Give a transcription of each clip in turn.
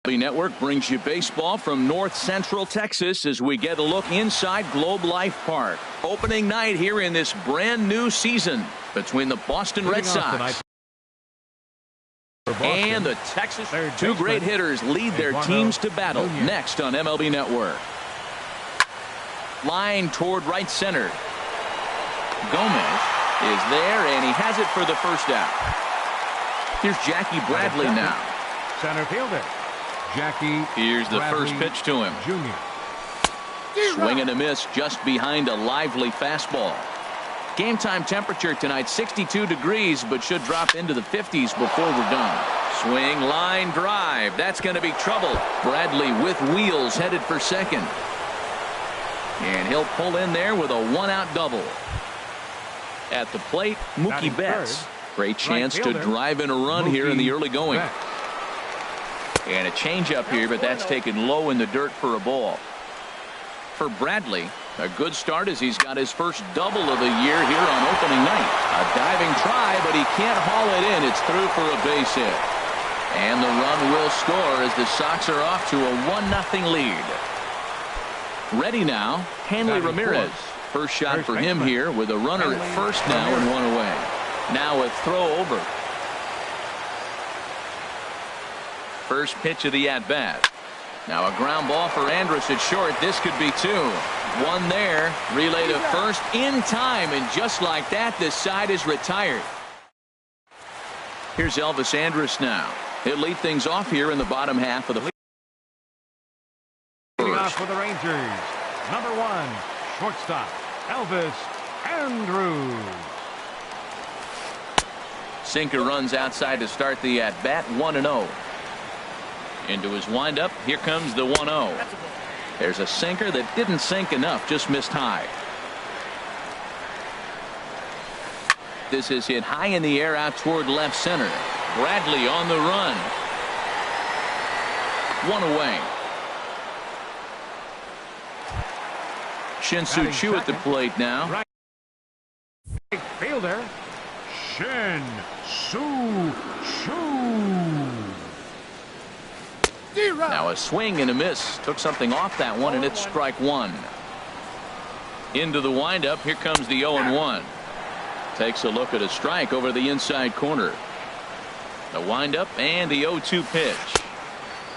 Network brings you baseball from North Central Texas as we get a look inside Globe Life Park. Opening night here in this brand new season between the Boston Red Sox and the Texas. Two great hitters lead their teams to battle. Next on MLB Network. Line toward right center. Gomez is there, and he has it for the first out. Here's Jackie Bradley now. Center fielder Jackie. Here's the first pitch to him. Jr. Swing and a miss just behind a lively fastball. Game time temperature tonight 62 degrees, but should drop into the 50s before we're done. Swing, line drive. That's going to be trouble. Bradley with wheels headed for second. And he'll pull in there with a one-out double. At the plate, Mookie Betts. Great chance to drive in a run here in the early going. And a changeup here, but that's taken low in the dirt for a ball. For Bradley, a good start as he's got his first double of the year here on opening night. A diving try, but he can't haul it in. It's through for a base hit. And the run will score as the Sox are off to a 1-0 lead. Ready now, Hanley Ramirez. First shot for him here with a runner at first now and one away. Now a throw over. First pitch of the at-bat. Now a ground ball for Andrus at short. This could be two. One there. Relay to first in time, and just like that, the side is retired. Here's Elvis Andrus now. He'll lead things off here in the bottom half of the first. Leading off for the Rangers, number 1, shortstop Elvis Andrus. Sinker runs outside to start the at-bat. 1-0. Into his windup. Here comes the 1-0. There's a sinker that didn't sink enough, just missed high. This is hit high in the air out toward left center. Bradley on the run. One away. Shin-Soo Choo at the plate now. Right fielder Shin-Soo Choo. Now a swing and a miss. Took something off that one, and it's strike one. Into the windup. Here comes the 0-1. Takes a look at a strike over the inside corner. The windup and the 0-2 pitch.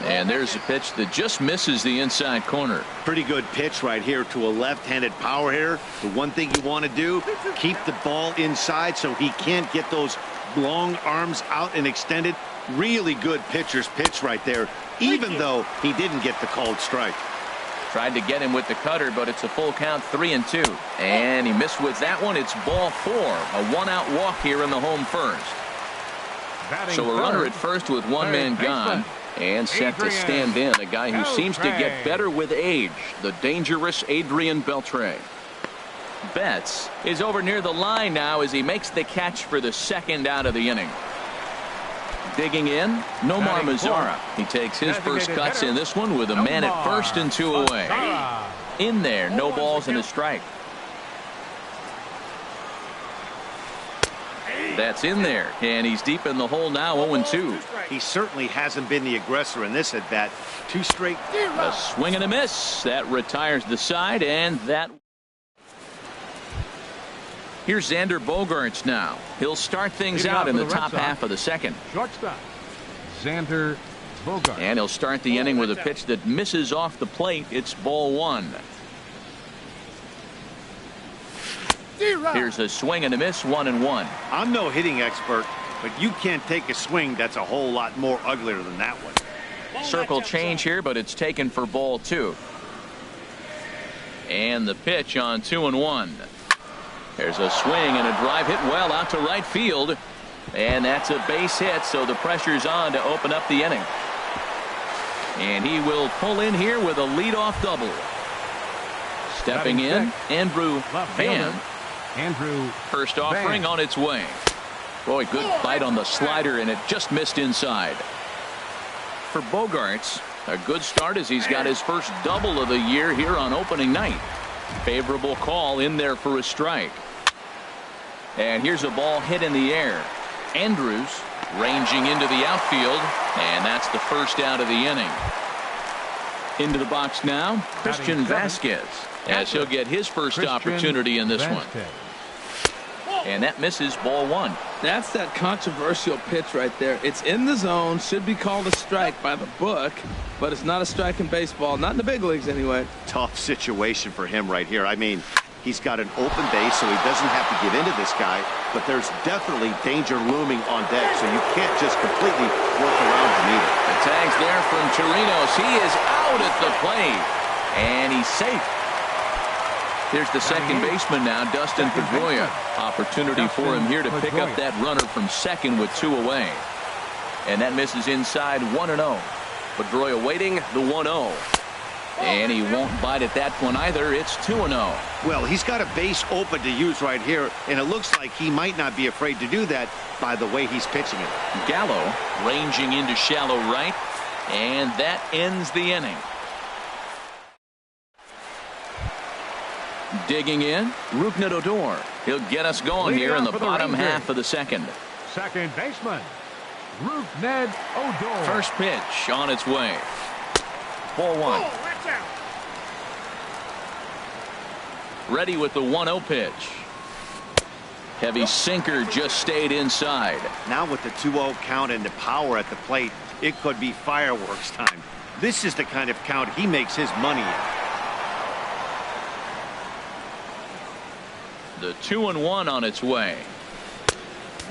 And there's a pitch that just misses the inside corner. Pretty good pitch right here to a left-handed power hitter. The one thing you want to do, keep the ball inside so he can't get those long arms out and extended. Really good pitcher's pitch right there, even though he didn't get the called strike. Tried to get him with the cutter, but it's a full count, 3-2. And he missed with that one. It's ball 4. A one-out walk here in the home first. So a runner at first with one man gone. And set to stand in, a guy who seems to get better with age, the dangerous Adrian Beltre. Betts is over near the line now as he makes the catch for the second out of the inning. Digging in, Nomar Mazara. He takes his first cuts in this one with a man at first and 2 away. In there, no balls and a strike. That's in there, and he's deep in the hole now, 0-2. He certainly hasn't been the aggressor in this at bat. 2 straight. A swing and a miss. That retires the side, and that. Here's Xander Bogaerts now. He'll start things out in the top half of the second. Shortstop Xander Bogaerts. And he'll start the inning with a pitch that misses off the plate. It's ball 1. Here's a swing and a miss, 1-1. I'm no hitting expert, but you can't take a swing that's a whole lot more uglier than that one. Circle change here, but it's taken for ball 2. And the pitch on 2-1. There's a swing and a drive hit well out to right field. And that's a base hit, so the pressure's on to open up the inning. And he will pull in here with a leadoff double. Stepping in, Andrew Van. First offering on its way. Boy, good bite on the slider, and it just missed inside. For Bogaerts, a good start as he's got his first double of the year here on opening night. Favorable call in there for a strike. And here's a ball hit in the air. Andrus Ranging into the outfield, and that's the first out of the inning. Into the box now, Christian Vasquez, as he'll get his first opportunity in this one. And that misses, ball one. That's that controversial pitch right there. It's in the zone, should be called a strike by the book, but it's not a strike in baseball, not in the big leagues anyway. Tough situation for him right here. I mean, he's got an open base, so he doesn't have to get into this guy, but there's definitely danger looming on deck, so you can't just completely work around him either. The tag's there from Chirinos. He is out at the plate, and he's safe. Here's the second baseman now, Dustin Pedroia. Opportunity for him here to pick up that runner from second with 2 away. And that misses inside 1-0. Pedroia waiting the 1-0. And he won't bite at that one either. It's 2-0. Well, he's got a base open to use right here, and it looks like he might not be afraid to do that by the way he's pitching it. Gallo ranging into shallow right, and that ends the inning. Digging in, Rougned Odor. He'll get us going here in the bottom half of the second. Second baseman, Rougned Odor. First pitch on its way. Ball one. Ready with the 1-0 pitch. Heavy sinker just stayed inside. Now with the 2-0 count and the power at the plate, it could be fireworks time. This is the kind of count he makes his money in. The 2-1 on its way.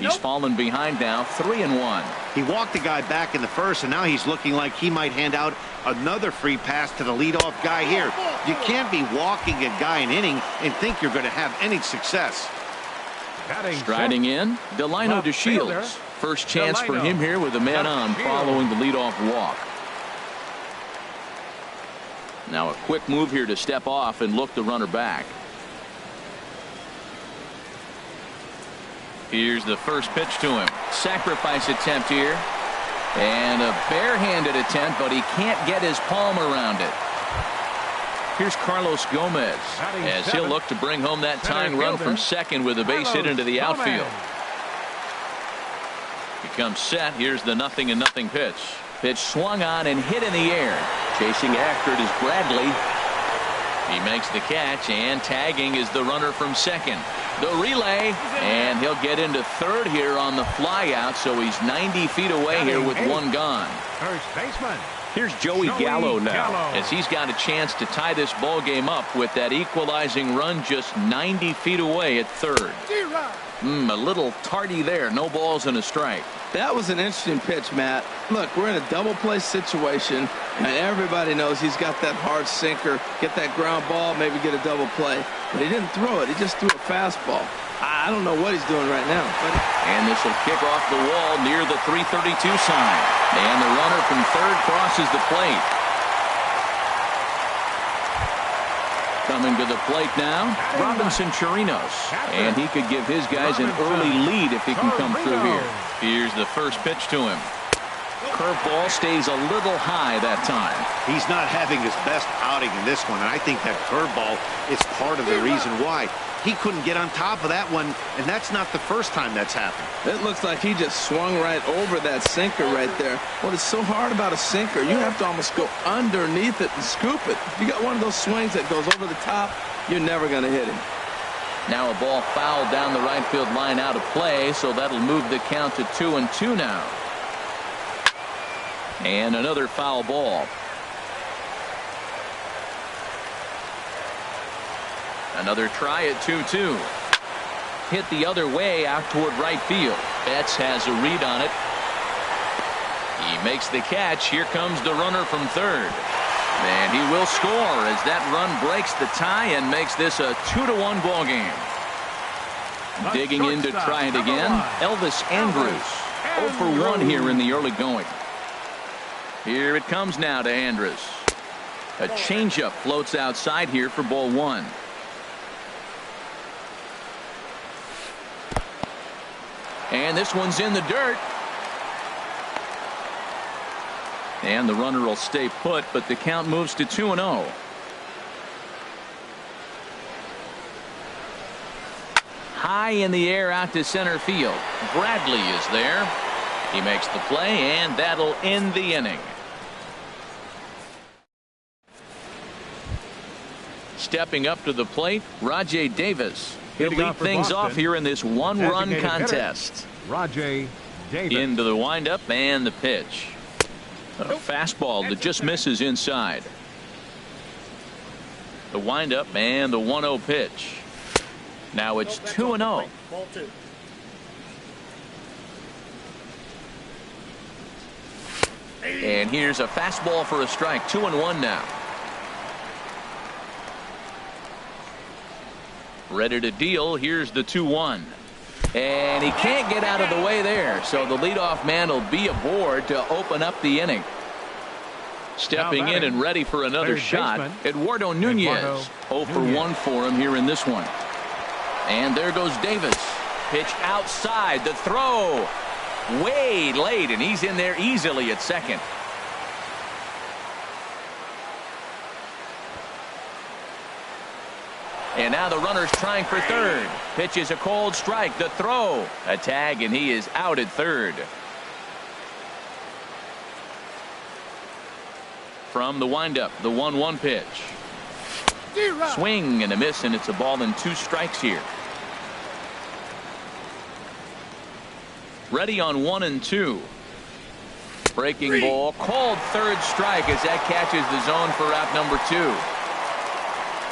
He's fallen behind now, 3-1. He walked the guy back in the first, and now he's looking like he might hand out another free pass to the leadoff guy here. You can't be walking a guy an inning and think you're going to have any success. Striding in, Delino DeShields. First chance for him here with a man on following the leadoff walk. Now a quick move here to step off and look the runner back. Here's the first pitch to him. Sacrifice attempt here. And a barehanded attempt, but he can't get his palm around it. Here's Carlos Gomez as he'll look to bring home that tying run from second with a base hit into the outfield. He comes set. Here's the 0-0 pitch. Pitch swung on and hit in the air. Chasing after it is Bradley. He makes the catch, and tagging is the runner from second. The relay, and he'll get into third here on the flyout, so he's 90 feet away here with one gone. First baseman. Here's Joey Gallo now, as he's got a chance to tie this ball game up with that equalizing run just 90 feet away at third. A little tardy there. No balls and a strike. That was an interesting pitch, Matt. Look, we're in a double play situation, and everybody knows he's got that hard sinker. Get that ground ball, maybe get a double play. But he didn't throw it. He just threw a fastball. I don't know what he's doing right now. And this will kick off the wall near the 332 sign. And the runner from third crosses the plate. Coming to the plate now, Robinson Chirinos. And he could give his guys an early lead if he can come through here. Here's the first pitch to him. Curveball stays a little high that time. He's not having his best outing in this one, and I think that curveball is part of the reason why. He couldn't get on top of that one, and that's not the first time that's happened. It looks like he just swung right over that sinker right there. What is so hard about a sinker, you have to almost go underneath it and scoop it. If you got one of those swings that goes over the top, you're never going to hit him. Now a ball fouled down the right field line out of play, so that'll move the count to 2-2 now. And another foul ball. Another try at 2-2. Hit the other way out toward right field. Betts has a read on it. He makes the catch. Here comes the runner from third. And he will score as that run breaks the tie and makes this a 2-1 ball game. Digging in to try it again, Elvis Andrus. 0 for 1 here in the early going. Here it comes now to Andrus. A changeup floats outside here for ball one. And this one's in the dirt. And the runner will stay put, but the count moves to 2-0. High in the air out to center field. Bradley is there. He makes the play, and that'll end the inning. Stepping up to the plate, Rajay Davis. He'll lead things off here in this one-run contest. Rajay Davis. Into the windup and the pitch. A fastball that just misses inside. The windup and the 1-0 pitch. Now it's 2-0. And here's a fastball for a strike. 2-1 now. Ready to deal. Here's the 2-1. And he can't get out of the way there. So the leadoff man will be aboard to open up the inning. Stepping in and ready for another shot, Eduardo Nunez. 0 for 1 for him here in this one. And there goes Davis. Pitch outside. The throw. Way late, and he's in there easily at second. And now the runner's trying for third. Pitch is a cold strike. The throw. A tag, and he is out at third. From the windup, the 1-1 pitch. Swing and a miss, and it's a ball and 2 strikes here. Ready on 1 and 2. Breaking ball, called third strike as that catches the zone for out number 2.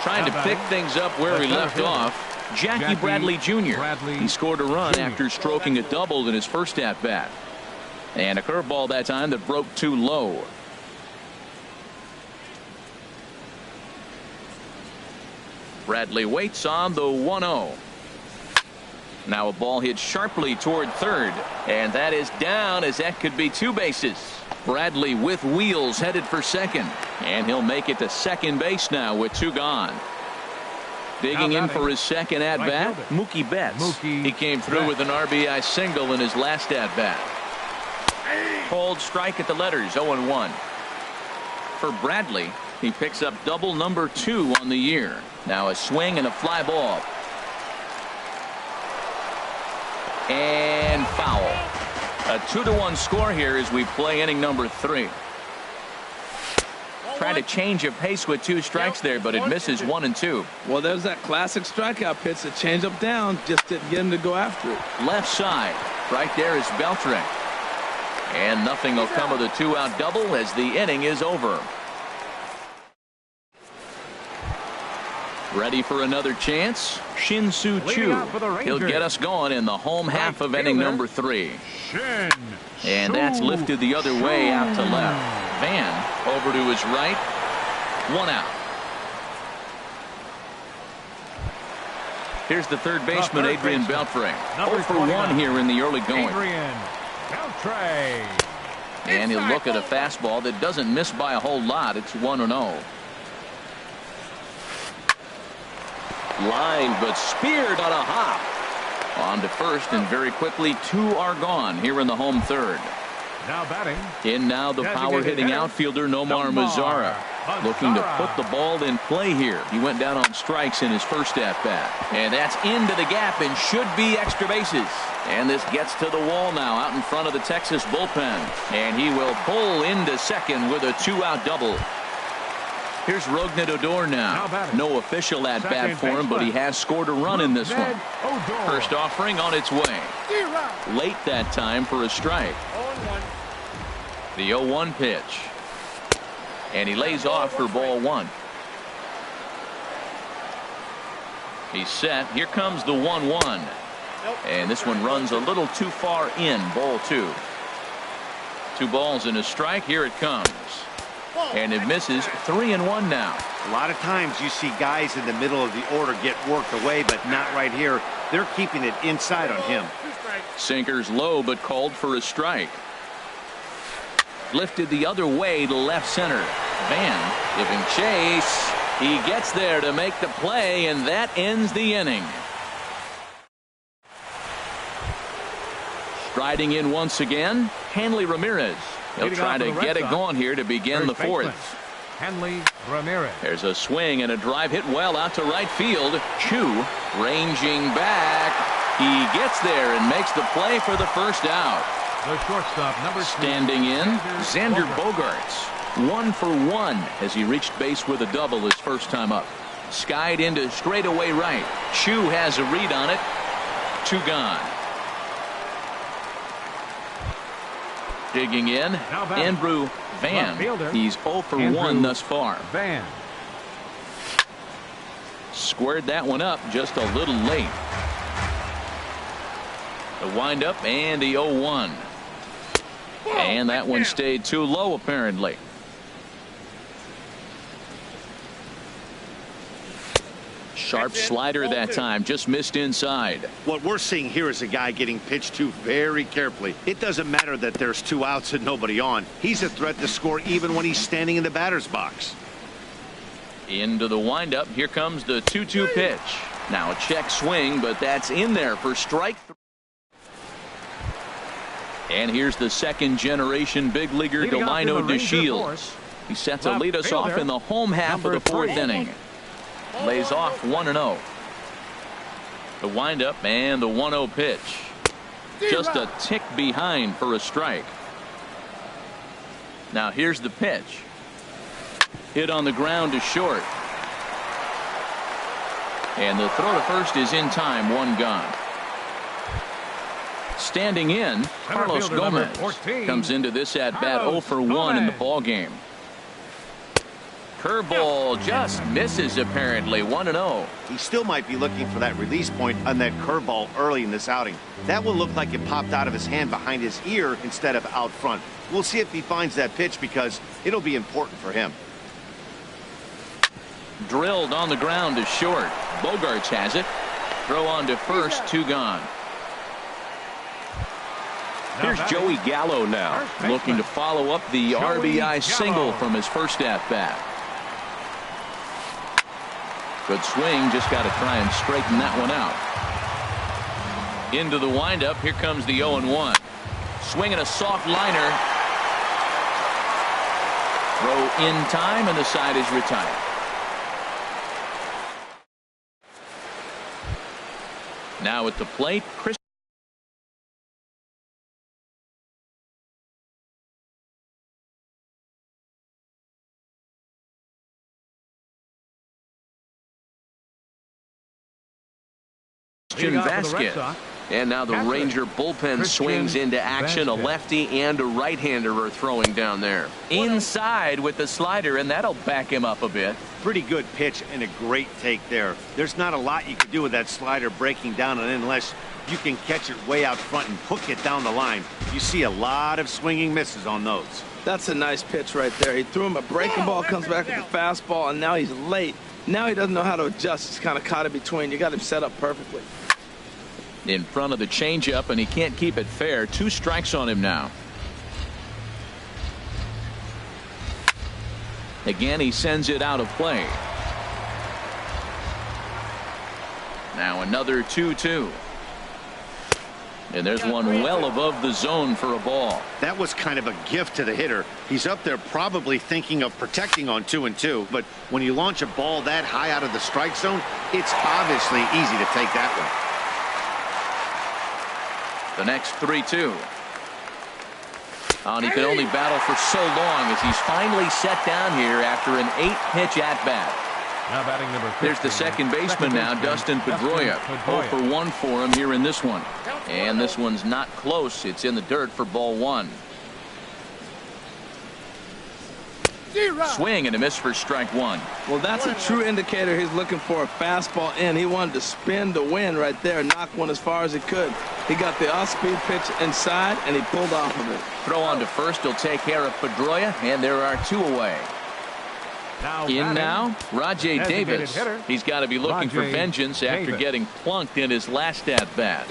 Trying to pick things up where he left off, Jackie Bradley Jr. He scored a run after stroking a double in his first at-bat. And a curveball that time that broke too low. Bradley waits on the 1-0. Now a ball hit sharply toward third, and that is down as that could be 2 bases. Bradley with wheels headed for second, and he'll make it to second base now with 2 gone. Digging in for his second at-bat, Mookie Betts. He came through with an RBI single in his last at-bat. Cold strike at the letters, 0-1. For Bradley, he picks up double number 2 on the year. Now a swing and a fly ball. And foul. A 2-1 score here as we play inning number 3. Trying to change of pace with 2 strikes there, but it misses 1 and 2. Well, there's that classic strikeout pitch, a change up down, just didn't get him to go after it. Left side. Right there is Beltran. And nothing will come of the 2-out double as the inning is over. Ready for another chance? Shin-Soo Choo. He'll get us going in the home half of inning number 3. And that's lifted the other way out to left. Van over to his right. 1 out. Here's the third baseman, Adrian Beltre. 0 for 1 here in the early going. And he'll look at a fastball that doesn't miss by a whole lot. It's 1-0. Line, but speared on a hop. On to first, and very quickly 2 are gone here in the home third. Now batting. In now the power-hitting outfielder Nomar Mazara. Looking to put the ball in play here. He went down on strikes in his first at-bat. And that's into the gap and should be extra bases. And this gets to the wall now out in front of the Texas bullpen. And he will pull into second with a 2-out double. Here's Rougned Odor now. No official at-bat for him, but he has scored a run in this one. First offering on its way. Late that time for a strike. The 0-1 pitch. And he lays off for ball 1. He's set. Here comes the 1-1. And this one runs a little too far in. Ball 2. 2 balls and a strike. Here it comes. And it misses. 3-1 now. A lot of times you see guys in the middle of the order get worked away, but not right here. They're keeping it inside on him. Sinkers low, but called for a strike. Lifted the other way to left center. Van giving chase. He gets there to make the play, and that ends the inning. Striding in once again, Hanley Ramirez. He'll try to get it going here to begin the 4th. Hanley Ramirez. There's a swing and a drive hit well out to right field. Choo ranging back. He gets there and makes the play for the first out. The shortstop, number 2. Standing in, Xander Bogaerts. 1 for 1 as he reached base with a double his first time up. Skied into straightaway right. Chu has a read on it. 2 gone. Digging in, Andrew Van. He's 0 for 1 thus far. Van. Squared that one up just a little late. The windup and the 0-1. And that one stayed too low apparently. Sharp slider that time, just missed inside. What we're seeing here is a guy getting pitched to very carefully. It doesn't matter that there's 2 outs and nobody on. He's a threat to score even when he's standing in the batter's box. Into the windup. Here comes the 2-2 pitch. Now a check swing, but that's in there for strike 3. And here's the second generation big leaguer Delino DeShields. He's set to lead us off in the home half of the 4th inning. Lays off 1-0. The windup and the 1-0 pitch. Just a tick behind for a strike. Now here's the pitch. Hit on the ground to short. And the throw to first is in time. 1 gone. Standing in, Carlos Gomez comes into this at bat 0 for 1 in the ball game. Curveball just misses apparently. 1-0. He still might be looking for that release point on that curveball early in this outing. That one looked like it popped out of his hand behind his ear instead of out front. We'll see if he finds that pitch because it'll be important for him. Drilled on the ground to short. Bogaerts has it. Throw on to first. 2 gone. Here's Joey Gallo now, looking to follow up the RBI single from his first at-bat. Good swing, just got to try and straighten that one out. Into the windup, here comes the 0-1. Swinging a soft liner. Throw in time, and the side is retired. Now at the plate, Chris. Vasquez. And now the Ranger bullpen swings into action. A lefty and a right-hander are throwing down there. Inside with the slider, and that'll back him up a bit. Pretty good pitch and a great take there. There's not a lot you can do with that slider breaking down and unless you can catch it way out front and hook it down the line. You see a lot of swinging misses on those. That's a nice pitch right there. He threw him a breaking ball, comes back with a fastball, and now he's late. Now he doesn't know how to adjust. He's kind of caught in between. You got him set up perfectly. In front of the changeup, and he can't keep it fair. 2 strikes on him now. Again, he sends it out of play. Now another 2-2. And there's one well above the zone for a ball. That was kind of a gift to the hitter. He's up there probably thinking of protecting on 2-2. But when you launch a ball that high out of the strike zone, it's obviously easy to take that one. The next 3-2. And he could only battle for so long as he's finally set down here after an 8-pitch at-bat. Now batting number 15. There's the second baseman now, Dustin Pedroia. 0 for 1 for him here in this one. And this one's not close. It's in the dirt for ball 1. Swing and a miss for strike 1. Well, that's a true indicator. He's looking for a fastball in. He wanted to spin to win right there, knock one as far as he could. He got the off-speed pitch inside, and he pulled off of it. Throw on to first will take care of Pedroia, and there are 2 away. Now, Rajay Davis. He's got to be looking for vengeance after getting plunked in his last at-bat.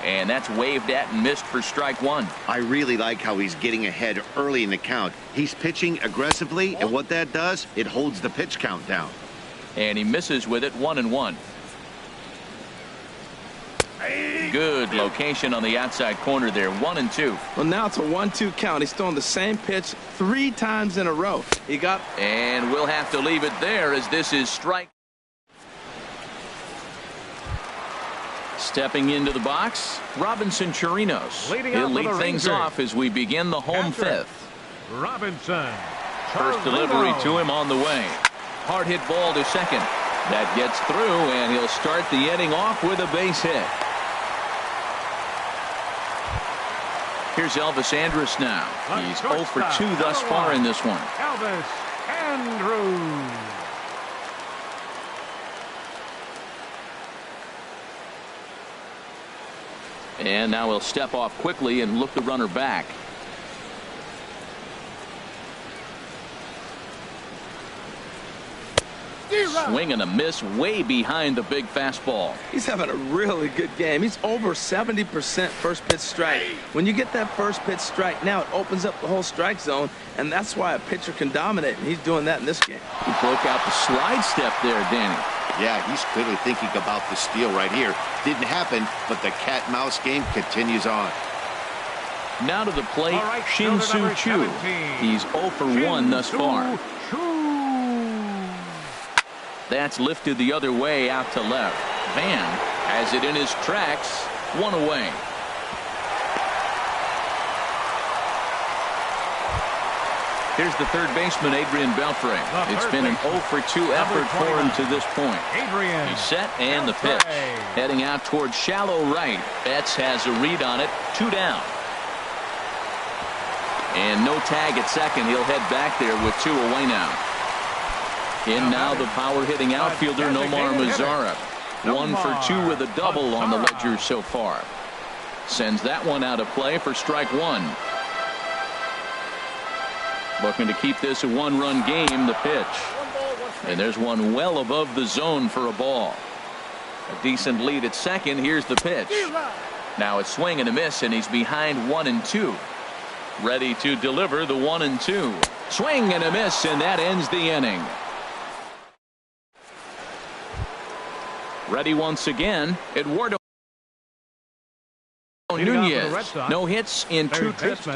And that's waved at and missed for strike 1. I really like how he's getting ahead early in the count. He's pitching aggressively, and what that does, it holds the pitch count down. And he misses with it. 1-1. Good location on the outside corner there. 1-2. Well, now it's a 1-2 count. He's throwing the same pitch 3 times in a row. He got. And we'll have to leave it there as this is strike. Stepping into the box, Robinson Chirinos. Leading He'll out for lead the things Rangers. off as we begin the home Catcher, fifth. Robinson. First delivery to him on the way. Hard hit ball to second. That gets through, and he'll start the inning off with a base hit. Here's Elvis Andrus now. He's 0 for 2 thus far in this one. Elvis Andrus. And now he'll step off quickly and look the runner back. Swing and a miss way behind the big fastball. He's having a really good game. He's over 70% first pitch strike. When you get that first pitch strike, now it opens up the whole strike zone, and that's why a pitcher can dominate, and he's doing that in this game. He broke out the slide step there, Danny. Yeah, he's clearly thinking about the steal right here. Didn't happen, but the cat-mouse game continues on. Now to the plate, All right, fielder Shin-Soo number Choo. 17. He's 0 for 1 thus far. Choo. That's lifted the other way out to left. Van has it in his tracks, 1 away. Here's the third baseman, Adrian Beltre. It's been an 0 for 2 effort for him to this point. Adrian. He's set and the pitch. Heading out towards shallow right. Betts has a read on it. 2 down. And no tag at second. He'll head back there with 2 away now. In now the power hitting outfielder Nomar Mazara. 1 for 2 with a double on the ledger so far. Sends that one out of play for strike 1. Looking to keep this a 1-run game, the pitch. And there's one well above the zone for a ball. A decent lead at second. Here's the pitch. Now a swing and a miss, and he's behind 1-2. Ready to deliver the 1-2. Swing and a miss, and that ends the inning. Ready once again, Eduardo Nunez. No hits in 2 trips.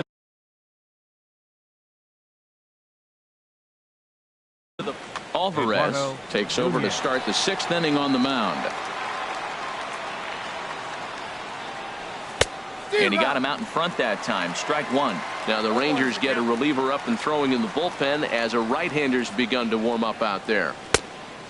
Alvarez takes over to start the 6th inning on the mound. And he got him out in front that time. Strike 1. Now the Rangers get a reliever up and throwing in the bullpen as a right-hander's begun to warm up out there.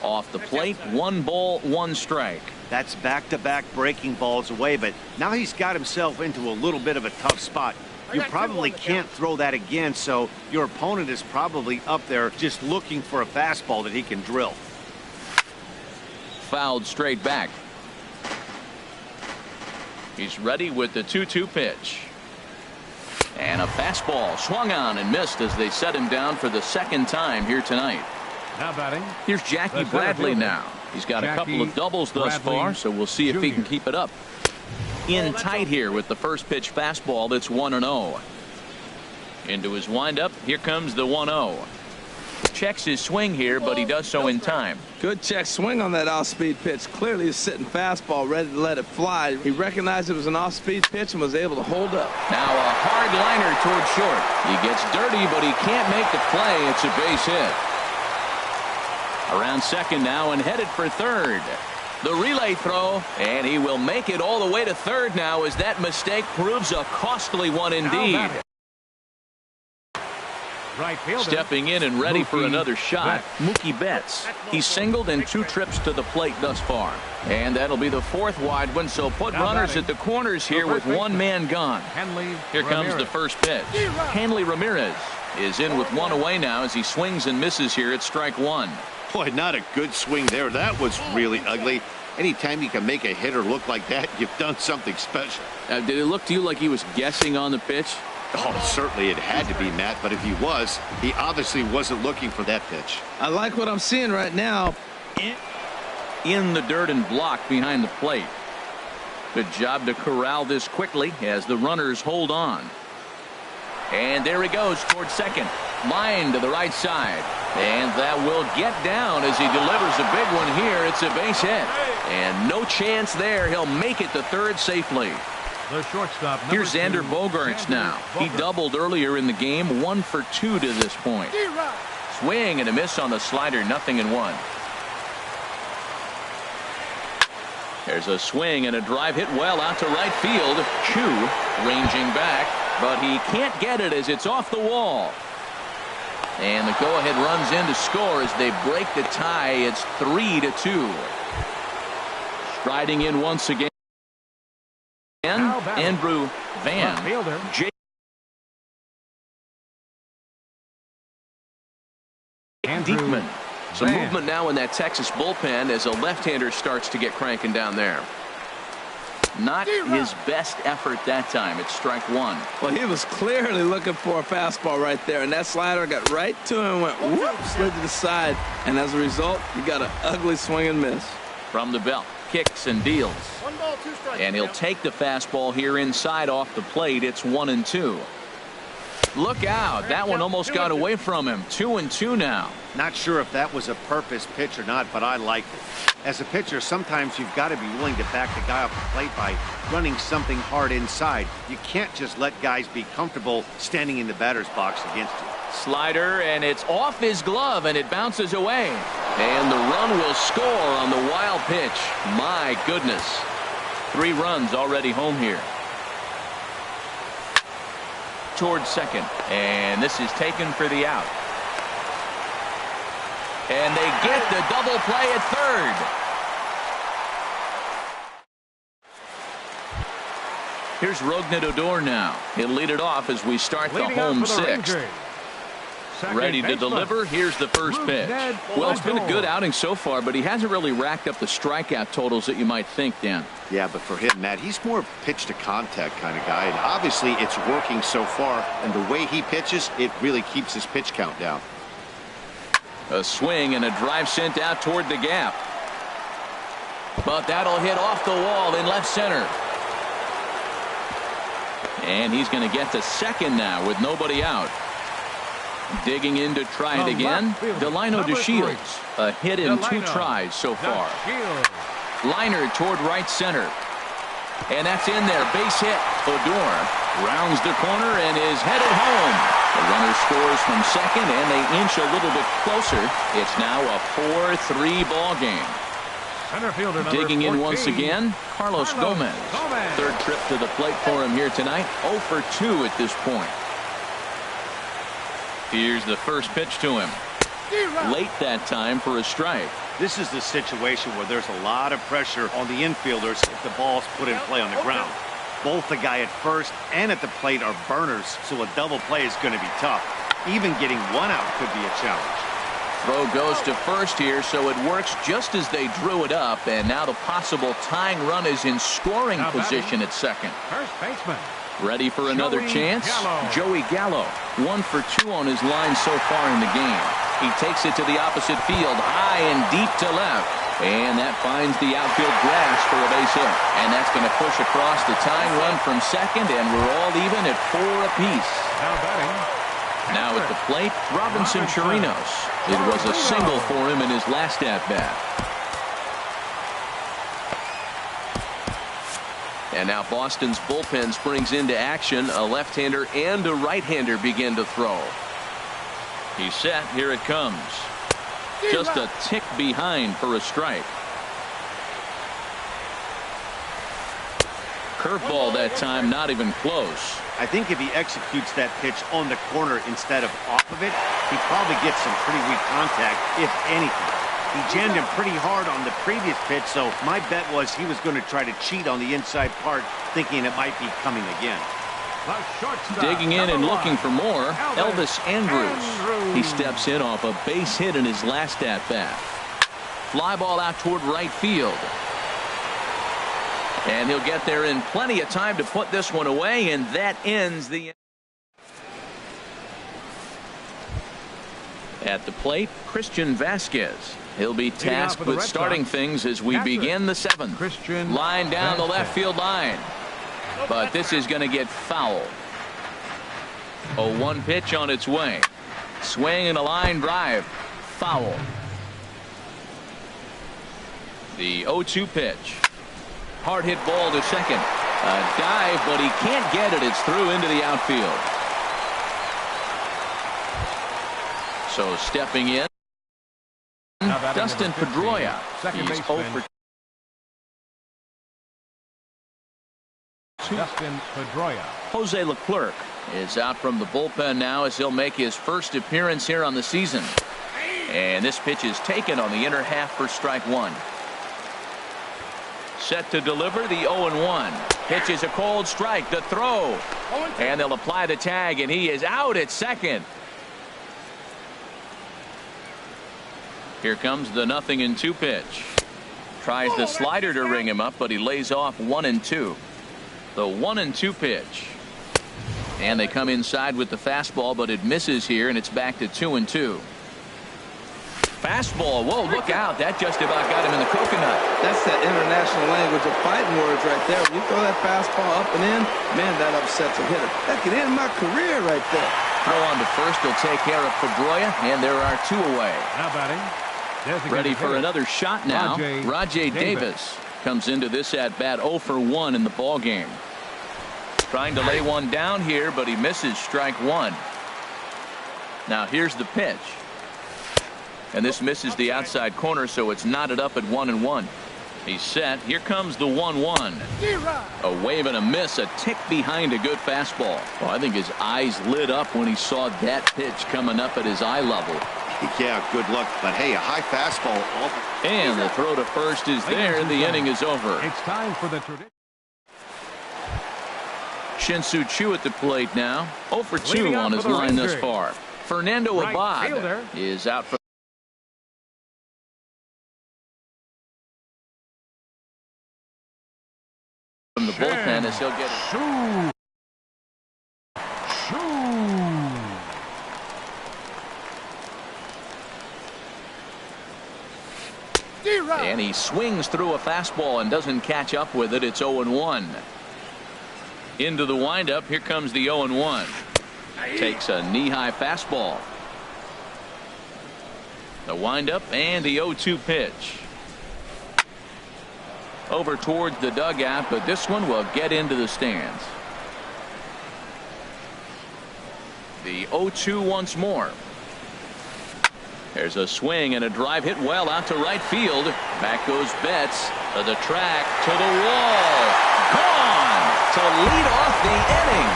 Off the plate, 1 ball, 1 strike. That's back-to-back breaking balls away, but now he's got himself into a little bit of a tough spot. You probably can't throw that again, so your opponent is probably up there just looking for a fastball that he can drill. Fouled straight back. He's ready with the 2-2 pitch. And a fastball swung on and missed as they set him down for the 2nd time here tonight. Now batting. Here's Jackie Bradley now. He's got a couple of doubles thus far, so we'll see if he can keep it up. In tight here with the first pitch fastball that's 1-0. Into his windup. Here comes the 1-0. Checks his swing here, but he does so in time. Good check swing on that off-speed pitch. Clearly a sitting fastball ready to let it fly. He recognized it was an off-speed pitch and was able to hold up. Now a hard liner toward short. He gets dirty, but he can't make the play. It's a base hit. Around second now and headed for third. The relay throw, and he will make it all the way to third now as that mistake proves a costly one indeed. Right fielder. Stepping in and ready for Mookie another shot, Mookie Betts. He's singled in 2 trips to the plate thus far. And that'll be the 4th wide one, so put runners at the corners here with 1 man gone. Here comes the first pitch. Hanley Ramirez is in with 1 away now as he swings and misses here at strike 1. Boy, not a good swing there. That was really ugly. Anytime you can make a hitter look like that, you've done something special. Did it look to you like he was guessing on the pitch? Oh, certainly it had to be, Matt, but if he was, he obviously wasn't looking for that pitch. I like what I'm seeing right now. In the dirt and blocked behind the plate. Good job to corral this quickly as the runners hold on. And there he goes towards second. Line to the right side. And that will get down as he delivers a big one here. It's a base hit. And no chance there. He'll make it to third safely. The shortstop. Here's Xander Bogaerts now. He doubled earlier in the game. 1 for 2 to this point. Swing and a miss on the slider. 0-1. There's a swing and a drive hit well out to right field. Chu ranging back, but he can't get it as it's off the wall. And the go-ahead runs in to score as they break the tie. It's 3-2. Striding in once again, Andrew Van. Diekman. Some movement now in that Texas bullpen as a left-hander starts to get cranking down there. Not his best effort that time. It's strike one. Well, he was clearly looking for a fastball right there, and that slider got right to him and went whoop, slid to the side, and as a result, he got an ugly swing and miss. From the belt, kicks and deals. 1 ball, 2 strikes. And he'll take the fastball here inside off the plate. It's 1-2. Look out. That one almost got away from him. 2-2 now. Not sure if that was a purpose pitch or not, but I liked it. As a pitcher, sometimes you've got to be willing to back the guy off the plate by running something hard inside. You can't just let guys be comfortable standing in the batter's box against you. Slider, and it's off his glove, and it bounces away. And the run will score on the wild pitch. My goodness. 3 runs already home here. Towards second, and this is taken for the out. And they get the double play at third. Here's Rougned Odor now. He'll lead it off as we start the home sixth. Ready to deliver. Here's the first pitch. Well, it's been a good outing so far, but he hasn't really racked up the strikeout totals that you might think, Dan. Yeah, but for him, Matt, he's more pitch to contact kind of guy, and obviously it's working so far, and the way he pitches, it really keeps his pitch count down. A swing and a drive sent out toward the gap. But that'll hit off the wall in left center. And he's going to get to second now with nobody out. Digging in to try it again. Delino DeShields. A hit in 2 tries so far. Liner toward right center. And that's in there. Base hit. Odor rounds the corner and is headed home. The runner scores from second, and they inch a little bit closer. It's now a 4-3 ball game. Digging in once again, Carlos Gomez. Third trip to the plate for him here tonight. 0 for 2 at this point. Here's the first pitch to him. Late that time for a strike. This is the situation where there's a lot of pressure on the infielders if the ball's put in play on the ground. Both the guy at first and at the plate are burners, so a double play is going to be tough. Even getting 1 out could be a challenge. Throw goes to first here, so it works just as they drew it up, and now the possible tying run is in scoring position at second. First baseman. Ready for another chance? Joey Gallo. 1 for 2 on his line so far in the game. He takes it to the opposite field, high and deep to left. And that finds the outfield grass for a base hit. And that's going to push across the tying run from second, and we're all even at 4 apiece. Now batting. Now at the plate, Robinson Chirinos. It was a single for him in his last at-bat. And now Boston's bullpen springs into action. A left-hander and a right-hander begin to throw. He's set. Here it comes. Just a tick behind for a strike. Curveball that time, not even close. I think if he executes that pitch on the corner instead of off of it, he probably gets some pretty weak contact, if anything. He jammed him pretty hard on the previous pitch, so my bet was he was going to try to cheat on the inside part, thinking it might be coming again. Digging in and looking for more, Elvis Andrus. He steps in off a base hit in his last at-bat. Fly ball out toward right field. And he'll get there in plenty of time to put this one away, and that ends the... At the plate, Christian Vasquez. He'll be tasked with starting things as we begin the 7th. Line down the left field line. But this is going to get foul. A 1 pitch on its way. Swing and a line drive. Foul. The 0-2 pitch. Hard hit ball to second. A dive, but he can't get it. It's through into the outfield. So stepping in, Dustin Pedroia. He's 0 for Justin Pedroia. Jose Leclerc is out from the bullpen now as he'll make his first appearance here on the season. And this pitch is taken on the inner half for strike one. Set to deliver the 0-1. Pitch is a cold strike. The throw. And they'll apply the tag, and he is out at second. Here comes the 0-2 pitch. Tries the slider to ring him up, but he lays off 1-2. The 1-2 pitch. And they come inside with the fastball, but it misses here, and it's back to 2-2. Fastball. Whoa, look out. That just about got him in the coconut. That's that international language of fighting words right there. When you throw that fastball up and in, man, that upsets a hitter. That could end my career right there. Throw on to first will take care of Pedroia, and there are two away. Now batting. Ready for another shot now. Rajay Davis comes into this at bat 0 for 1 in the ball game. Trying to lay one down here, but he misses strike one. Now here's the pitch. And this misses the outside corner, so it's knotted up at 1-1. He's set. Here comes the 1-1. A wave and a miss, a tick behind a good fastball. Well, I think his eyes lit up when he saw that pitch coming up at his eye level. Yeah, good luck. But hey, a high fastball. And the throw to first is there. The inning is over. It's time for the tradition. Shin-Soo Choo at the plate now. 0 for 2 on his line thus far. Fernando Abad is out from the bullpen as he'll get it. And he swings through a fastball and doesn't catch up with it. It's 0-1. Into the windup. Here comes the 0-1. Takes a knee-high fastball. The windup and the 0-2 pitch. Over towards the dugout, but this one will get into the stands. The 0-2 once more. There's a swing and a drive hit well out to right field. Back goes Betts to the track, to the wall. Gone to lead off the inning.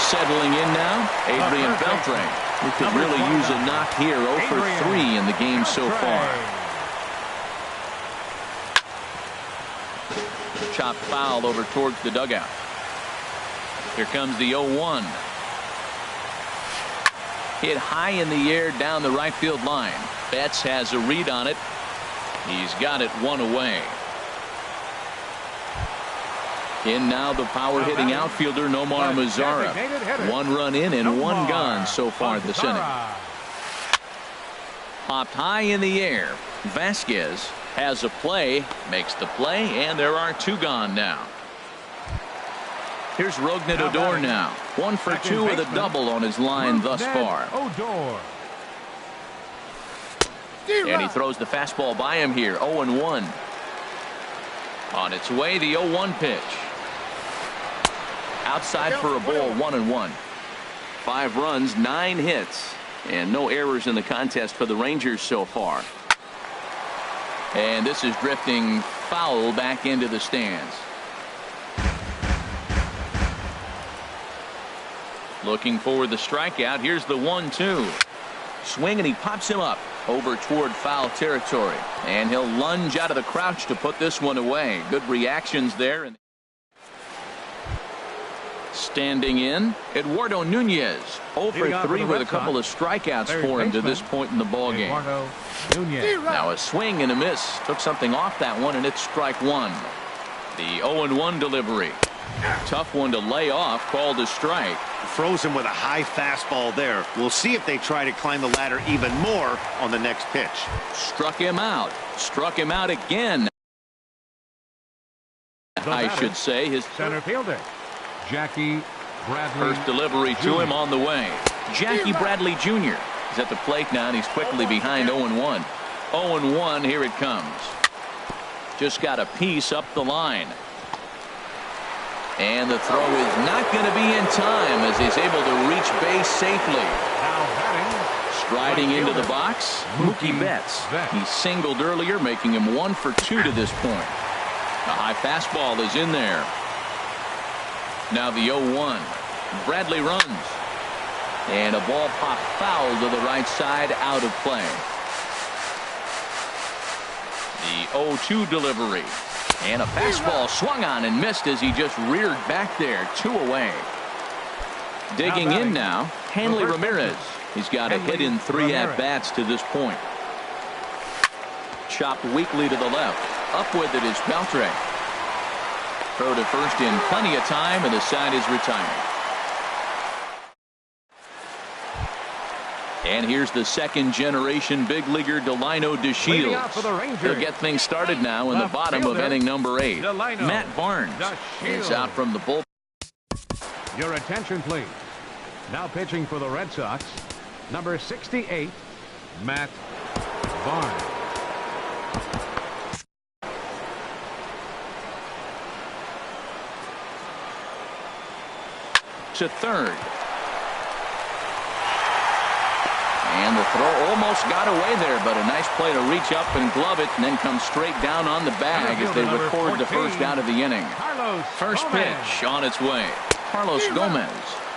Settling in now, Adrian Beltre. He could really use a knock here. 0 for 3 in the game so far. Chopped foul over towards the dugout. Here comes the 0-1. Hit high in the air down the right field line. Betts has a read on it. He's got it one away. In now the power hitting outfielder Nomar Mazara. 1 run in and 1 gone so far this inning. Popped high in the air. Vasquez has a play, makes the play, and there are 2 gone now. Here's Rougned Odor now. 1 for 2 with a double on his line thus far. And he throws the fastball by him here. 0-1. On its way, the 0-1 pitch. Outside for a ball. 1-1. 5 runs, 9 hits, and no errors in the contest for the Rangers so far. And this is drifting foul back into the stands. Looking for the strikeout. Here's the 1-2. Swing, and he pops him up over toward foul territory. And he'll lunge out of the crouch to put this one away. Good reactions there. Standing in, Eduardo Nunez. 0 for 3 with a couple of strikeouts for him to this point in the ballgame. Now a swing and a miss. Took something off that one, and it's strike one. The 0-1 delivery. Tough one to lay off, called a strike. Frozen with a high fastball there. We'll see if they try to climb the ladder even more on the next pitch. Struck him out. Struck him out again. I should say his center fielder, Jackie Bradley. First delivery to him on the way. Jackie Bradley Jr. is at the plate now, and he's quickly behind 0-1. 0-1, here it comes. Just got a piece up the line. And the throw is not going to be in time as he's able to reach base safely. Striding into the box, Mookie Betts. He singled earlier, making him 1 for 2 to this point. The high fastball is in there. Now the 0-1. Bradley runs. And a ball popped foul to the right side, out of play. The 0-2 delivery. And a fastball swung on and missed as he just reared back there. 2 away. Digging in now, Hanley Ramirez. He's got a hit in 3 at-bats to this point. Chopped weakly to the left. Up with it is Beltre. Throw to first in plenty of time, and the side is retired. And here's the second-generation big leaguer Delino DeShields. He'll get things started now in the bottom of inning number 8. Matt Barnes is out from the bullpen. Your attention, please. Now pitching for the Red Sox, number 68, Matt Barnes. To third. And the throw almost got away there, but a nice play to reach up and glove it, and then come straight down on the bag as they record the first out of the inning. First pitch on its way. Carlos Gomez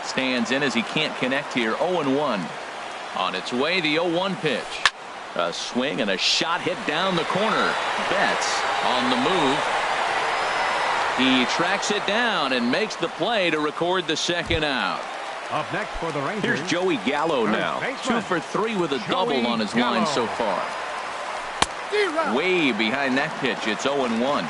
stands in as he can't connect here. 0-1. On its way, the 0-1 pitch. A swing and a shot hit down the corner. Betts on the move. He tracks it down and makes the play to record the second out. Up next for the Rangers. Here's Joey Gallo now. 2 for 3 with a double on his line so far. Way behind that pitch. It's 0-1.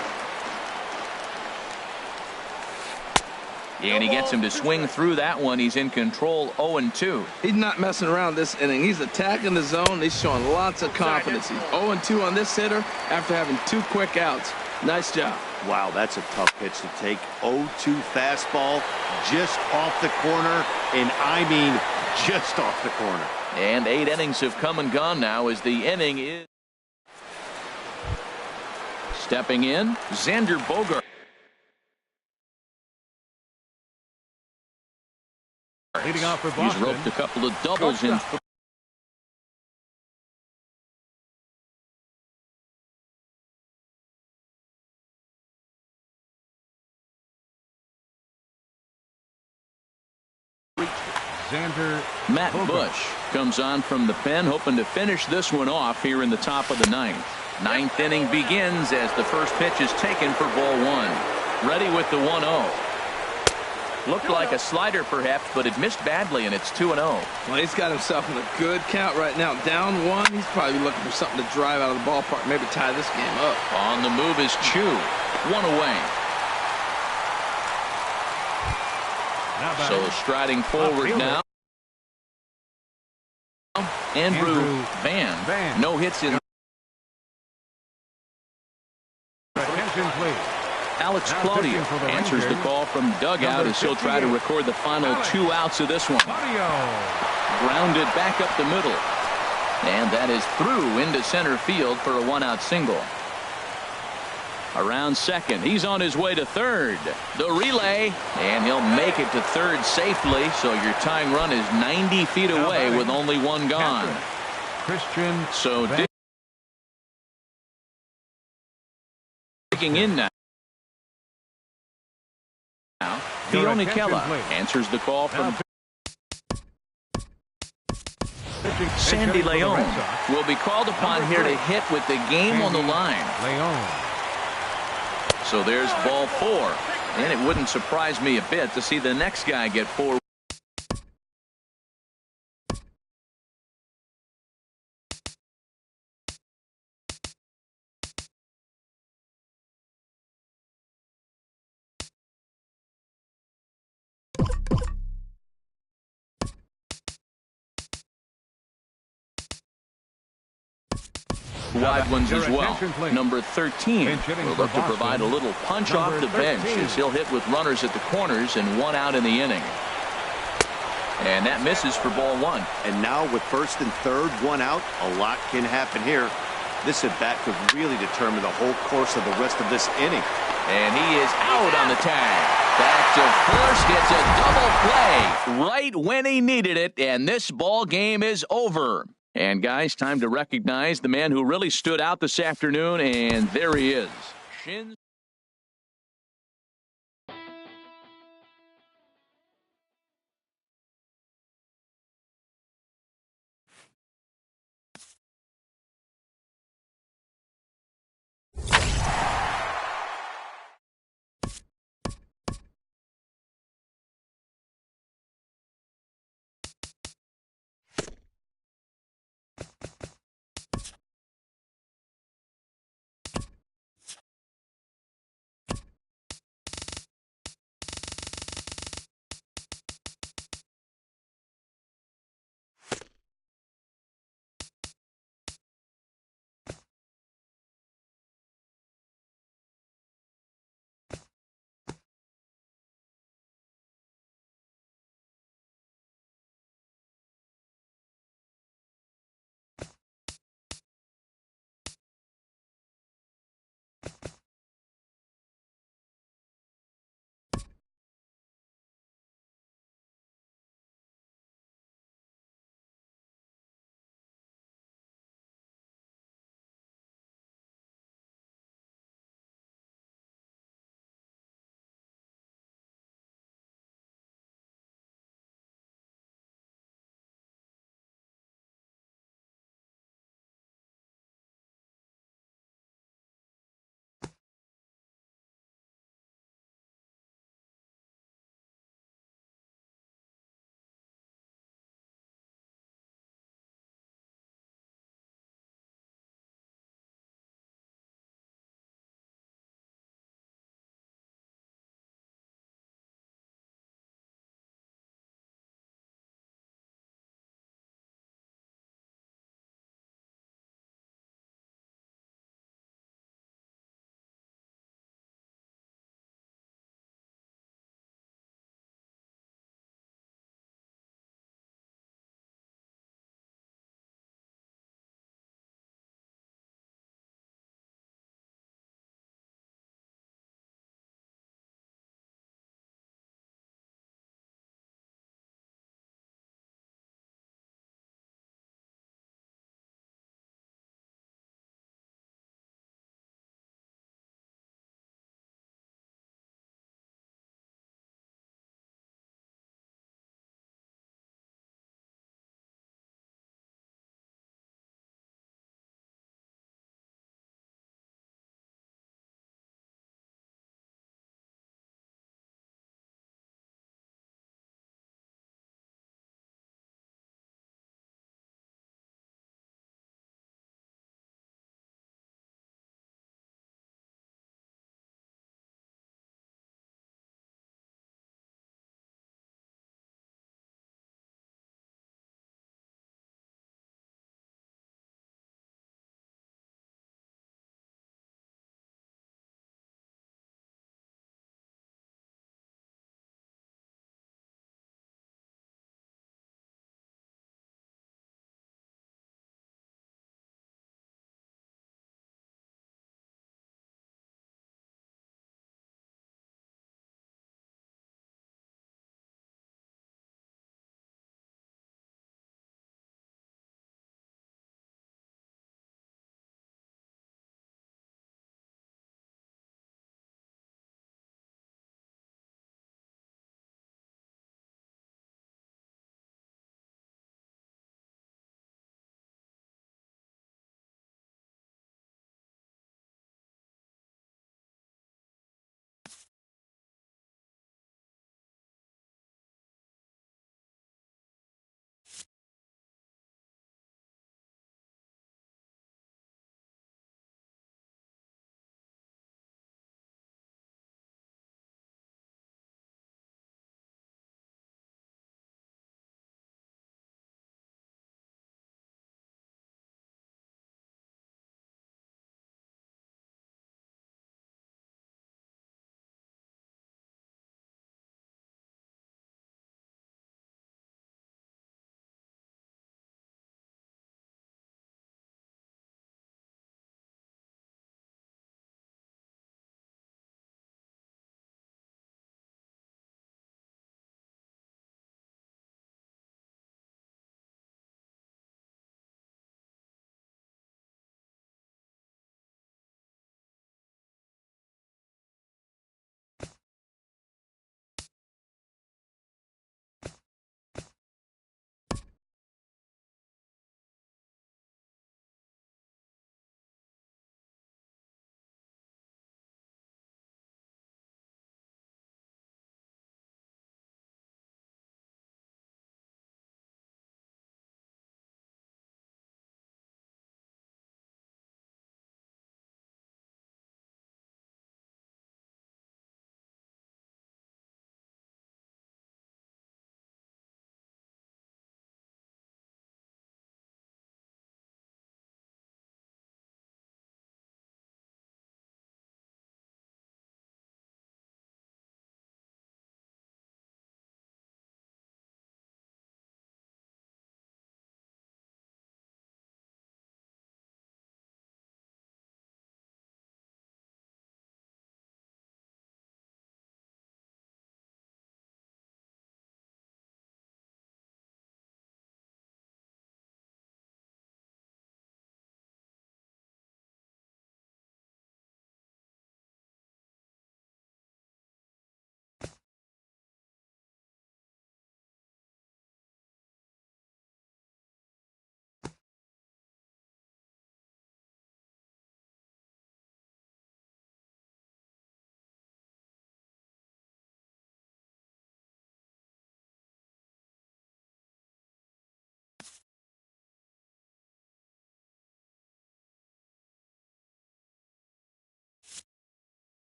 And he gets him to swing through that one. He's in control. 0-2. He's not messing around this inning. He's attacking the zone. He's showing lots of confidence. He's 0-2 on this hitter after having 2 quick outs. Nice job. Wow, that's a tough pitch to take. 0-2 fastball just off the corner, and I mean just off the corner. And 8 innings have come and gone now as the inning is. Stepping in, Xander Bogaerts. Leading off for Boston. He's roped a couple of doubles in. Matt Bush comes on from the pen, hoping to finish this one off here in the top of the 9th. 9th inning begins as the first pitch is taken for ball 1. Ready with the 1-0. Looked like a slider perhaps, but it missed badly, and it's 2-0. Well, he's got himself in a good count right now. Down 1. He's probably looking for something to drive out of the ballpark, maybe tie this game up. On the move is Chu. 1 away. So striding forward now. Andrew Van. No hits in. Attention, please. Alex Claudio answers the call from the dugout as he'll try to record the final 2 outs of this one. Grounded back up the middle. And that is through into center field for a 1-out single. Around second. He's on his way to third. The relay. And he'll make it to third safely. So your tying run is 90 feet away with only 1 gone. Christian. So digging in now. Fiona Kella answers the call from Sandy Leon. Will be called upon here to hit with the game on the line. So there's ball 4. And it wouldn't surprise me a bit to see the next guy get 4. Wide ones as well. Number 13 will look to provide a little punch off the bench as he'll hit with runners at the corners and 1 out in the inning. And that misses for ball 1. And now with first and third, 1 out, a lot can happen here. This at bat could really determine the whole course of the rest of this inning. And he is out on the tag. Back to first. It's a double play right when he needed it. And this ball game is over. And guys, time to recognize the man who really stood out this afternoon, and there he is.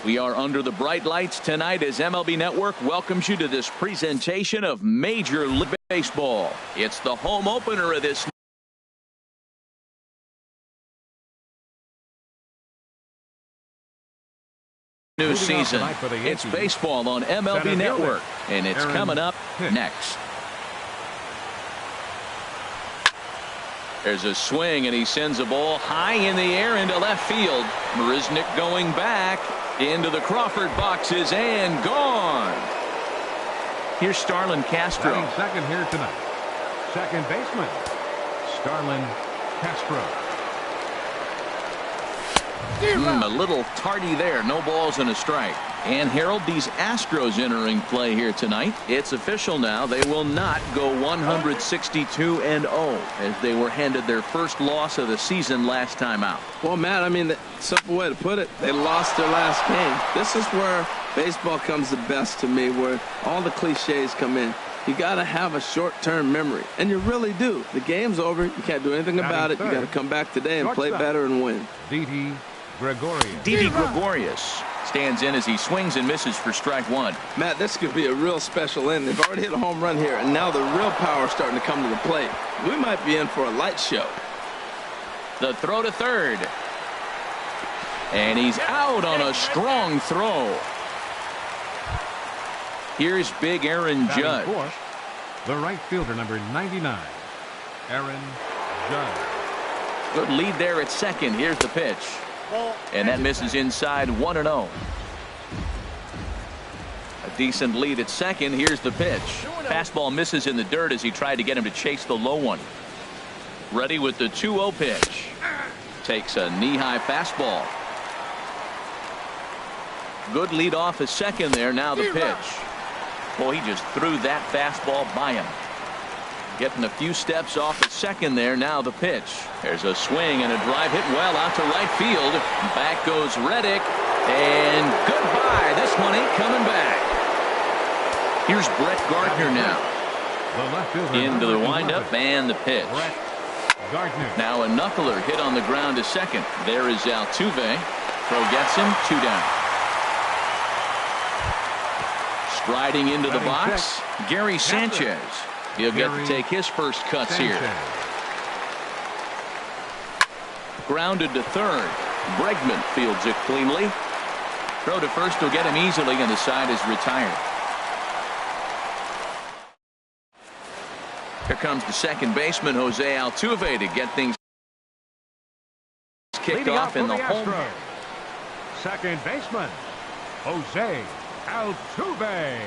We are under the bright lights tonight as MLB Network welcomes you to this presentation of Major League Baseball. It's the home opener of this new season. It's baseball on MLB Network, and it's coming up next. There's a swing, and he sends a ball high in the air into left field. Marisnick going back into the Crawford boxes and gone. Here's Starlin Castro. Batting second here tonight. Second baseman, Starlin Castro. A little tardy there. No balls and a strike. And Harold, these Astros entering play here tonight. It's official now. They will not go 162-0 as they were handed their first loss of the season last time out. Well, Matt, I mean, the simple way to put it, they lost their last game. This is where baseball comes the best to me, where all the cliches come in. You got to have a short-term memory, and you really do. The game's over. You can't do anything about it. You got to come back today and play better and win. Didi Gregorius. Didi Gregorius stands in as he swings and misses for strike one. Matt, this could be a real special inning. They've already hit a home run here, and now the real power is starting to come to the plate. We might be in for a light show. The throw to third. And he's out on a strong throw. Here's big Aaron Judge. Fourth, the right fielder, number 99, Aaron Judge. Good lead there at second. Here's the pitch. And that misses inside 1-0. A decent lead at second. Here's the pitch. Fastball misses in the dirt as he tried to get him to chase the low one. Ready with the 2-0 pitch. Takes a knee-high fastball. Good lead off at second there. Now the pitch. Boy, he just threw that fastball by him. Getting a few steps off at second there. Now the pitch. There's a swing and a drive hit well out to right field. Back goes Reddick. And goodbye. This one ain't coming back. Here's Brett Gardner now. Into the windup and the pitch. Now a knuckler hit on the ground to second. There is Altuve. Throw gets him. 2 down. Striding into the box, Gary Sanchez. He'll get to take his first cuts here. Grounded to third. Bregman fields it cleanly. Throw to first will get him easily, and the side is retired. Here comes the second baseman, Jose Altuve, to get things kicked off in the home. Second baseman, Jose Altuve.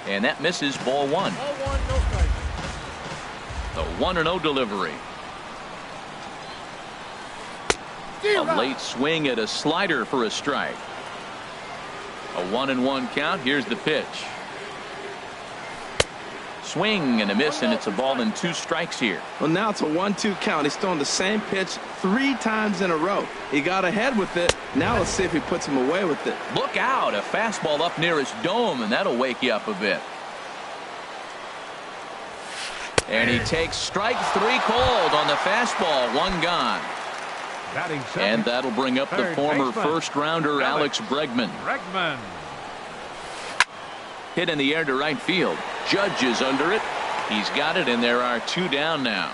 And that misses ball one. The 1-0 delivery. A late swing at a slider for a strike. A 1-1 count. Here's the pitch. Swing and a miss, and it's a ball and 2 strikes here. Well, now it's a 1-2 count. He's throwing the same pitch 3 times in a row. He got ahead with it. Now let's see if he puts him away with it. Look out. A fastball up near his dome, and that'll wake you up a bit. And he takes strike 3 called on the fastball. 1 gone. And that'll bring up the former first-rounder Alex Bregman. Hit in the air to right field. Judge is under it. He's got it, and there are 2 down now.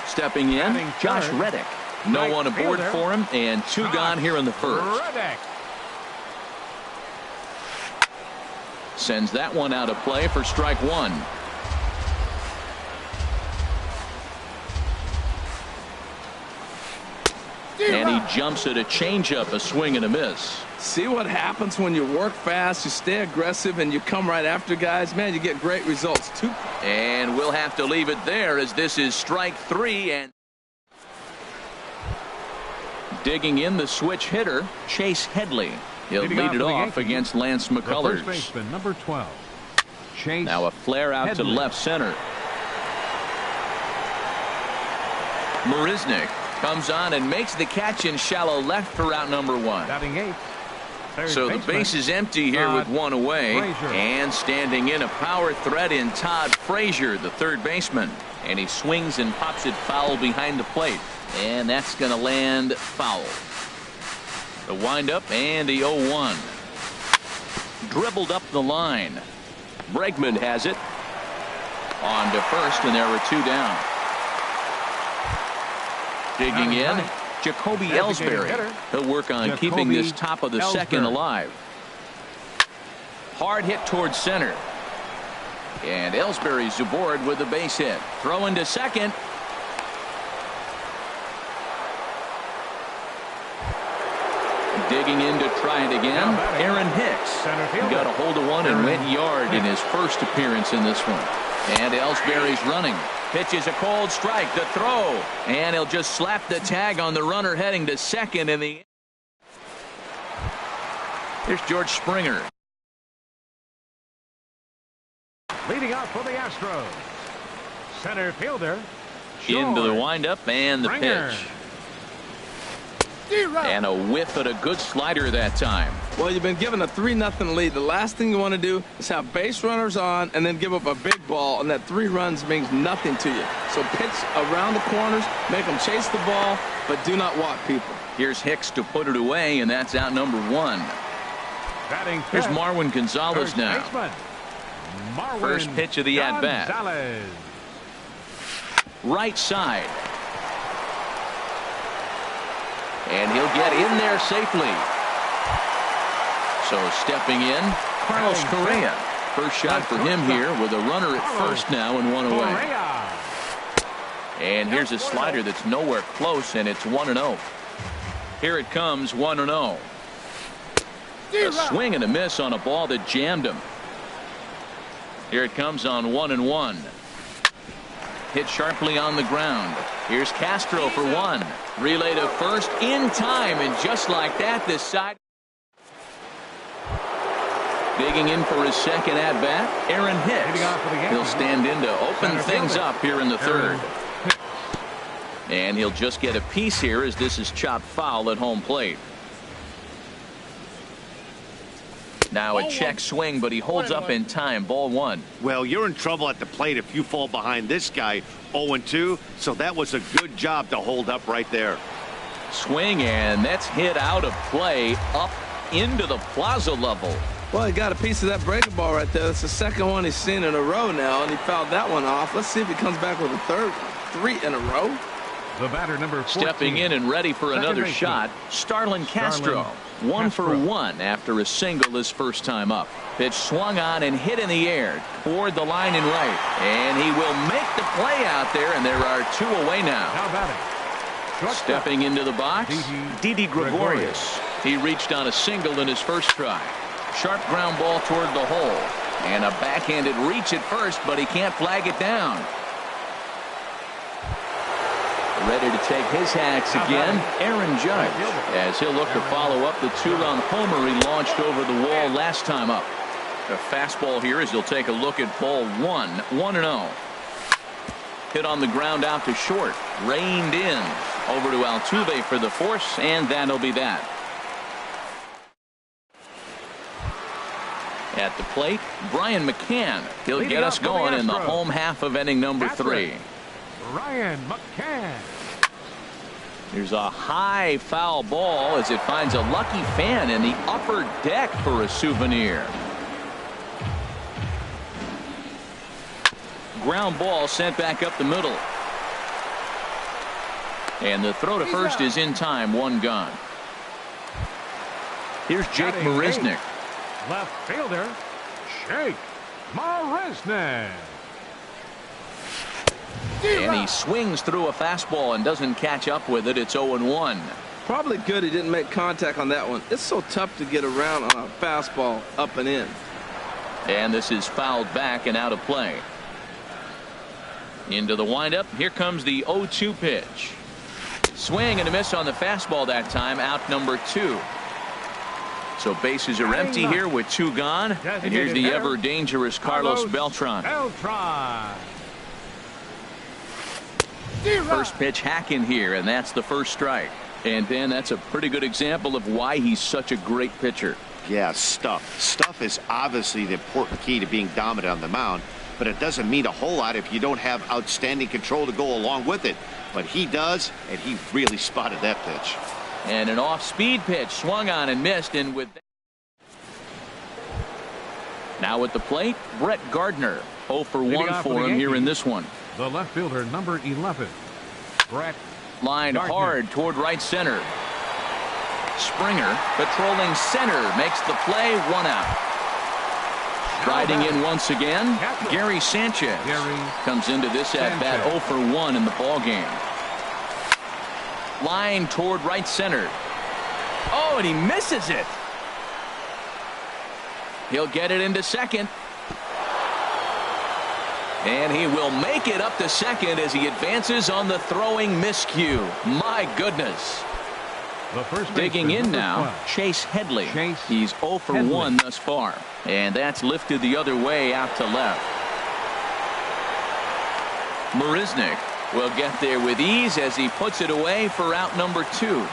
Stepping in, Josh Reddick. No one aboard for him, and 2 gone here in the first. Sends that one out of play for strike 1. And he jumps at a changeup, a swing and a miss. See what happens when you work fast, you stay aggressive, and you come right after guys. Man, you get great results too. And we'll have to leave it there as this is strike 3. And digging in the switch hitter, Chase Headley. He'll lead it off against Lance McCullers. First baseman, number 12. Chase now a flare out Headley. to left center. Marisnick comes on and makes the catch in shallow left for out number 1. Batting 8. So the base is empty here with 1 away. Frazier. And standing in a power threat in Todd Frazier, the third baseman. And he swings and pops it foul behind the plate. And that's going to land foul. The windup and the 0-1. Dribbled up the line. Bregman has it. On to first, and there were 2 down. Digging in, Jacoby Ellsbury. He'll work on keeping this top of the second alive. Hard hit towards center. And Ellsbury's aboard with the base hit. Throw into second. Digging in to try it again. Aaron Hicks got a hold of one and went yard in his first appearance in this one. And Ellsbury's running. Pitches a cold strike. The throw. And he'll just slap the tag on the runner heading to second in the. Here's George Springer. Leading off for the Astros. Center fielder. Into the windup and the pitch. And a whiff at a good slider that time. Well, you've been given a 3-0 lead. The last thing you want to do is have base runners on and then give up a big ball, and that 3 runs means nothing to you. So pitch around the corners, make them chase the ball, but do not walk people. Here's Hicks to put it away, and that's out number 1. Here's Marwin Gonzalez now. First pitch of the at-bat. Right side. And he'll get in there safely. So stepping in, Carlos Correa. First shot for him here with a runner at first now and 1 away. And here's a slider that's nowhere close, and it's 1-0. Here it comes, 1-0. A swing and a miss on a ball that jammed him. Here it comes on 1-1. Hit sharply on the ground. Here's Castro for 1. Relay to first in time, and just like that, this side. Digging in for his second at-bat, Aaron Hicks. He'll stand in to open things up here in the third. And he'll just get a piece here as this is chopped foul at home plate. Now a check swing, but he holds up in time. Ball 1. Well, you're in trouble at the plate if you fall behind this guy 0-2. So that was a good job to hold up right there. Swing, and that's hit out of play up into the plaza level. Well, he got a piece of that breaking ball right there. That's the second one he's seen in a row now, and he fouled that one off. Let's see if he comes back with a third. 3 in a row. The batter number 14. Stepping in and ready for another shot, Starlin Castro. 1 for 1 after a single his first time up. Pitch swung on and hit in the air toward the line and right. And he will make the play out there, and there are 2 away now. Stepping into the box, Didi Gregorius. He reached on a single in his first try. Sharp ground ball toward the hole. And a backhanded reach at first, but he can't flag it down. Ready to take his hacks again, Aaron Judge, as he'll look to follow up the 2-run homer he launched over the wall last time up. A fastball here as he'll take a look at ball 1, 1-0. Hit on the ground out to short, reined in. Over to Altuve for the force, and that'll be that. At the plate, Brian McCann. He'll get us going in the home half of inning number 3. Ryan McCann. Here's a high foul ball as it finds a lucky fan in the upper deck for a souvenir. Ground ball sent back up the middle. And the throw to first is in time. 1 gone. Here's Jake Marisnick. Left fielder, Jake Marisnick. And he swings through a fastball and doesn't catch up with it. It's 0-1. Probably good he didn't make contact on that one. It's so tough to get around on a fastball up and in. And this is fouled back and out of play. Into the windup. Here comes the 0-2 pitch. Swing and a miss on the fastball that time. Out number 2. So bases are empty here with 2 gone. And here's the ever dangerous Carlos Beltran. First pitch hack in here, and that's the first strike. And Dan, that's a pretty good example of why he's such a great pitcher. Yeah, stuff. Stuff is obviously the important key to being dominant on the mound, but it doesn't mean a whole lot if you don't have outstanding control to go along with it. But he does, and he really spotted that pitch. And an off-speed pitch swung on and missed. And with that, now at the plate, Brett Gardner. 0 for 1 for him here in this one. The left fielder, number 11, Brett Line Gardner. hard toward right center. Springer patrolling center makes the play. 1 out. Striding in once again, Gary Sanchez comes into this at bat 0 for 1 in the ball game. Line toward right center. Oh, and he misses it. He'll get it into second. And he will make it up to second as he advances on the throwing miscue. My goodness. The first Digging in number now, 12. Chase Headley. Chase He's 0 for Headley. 1 thus far. And that's lifted the other way out to left. Marisnick will get there with ease as he puts it away for out number 2.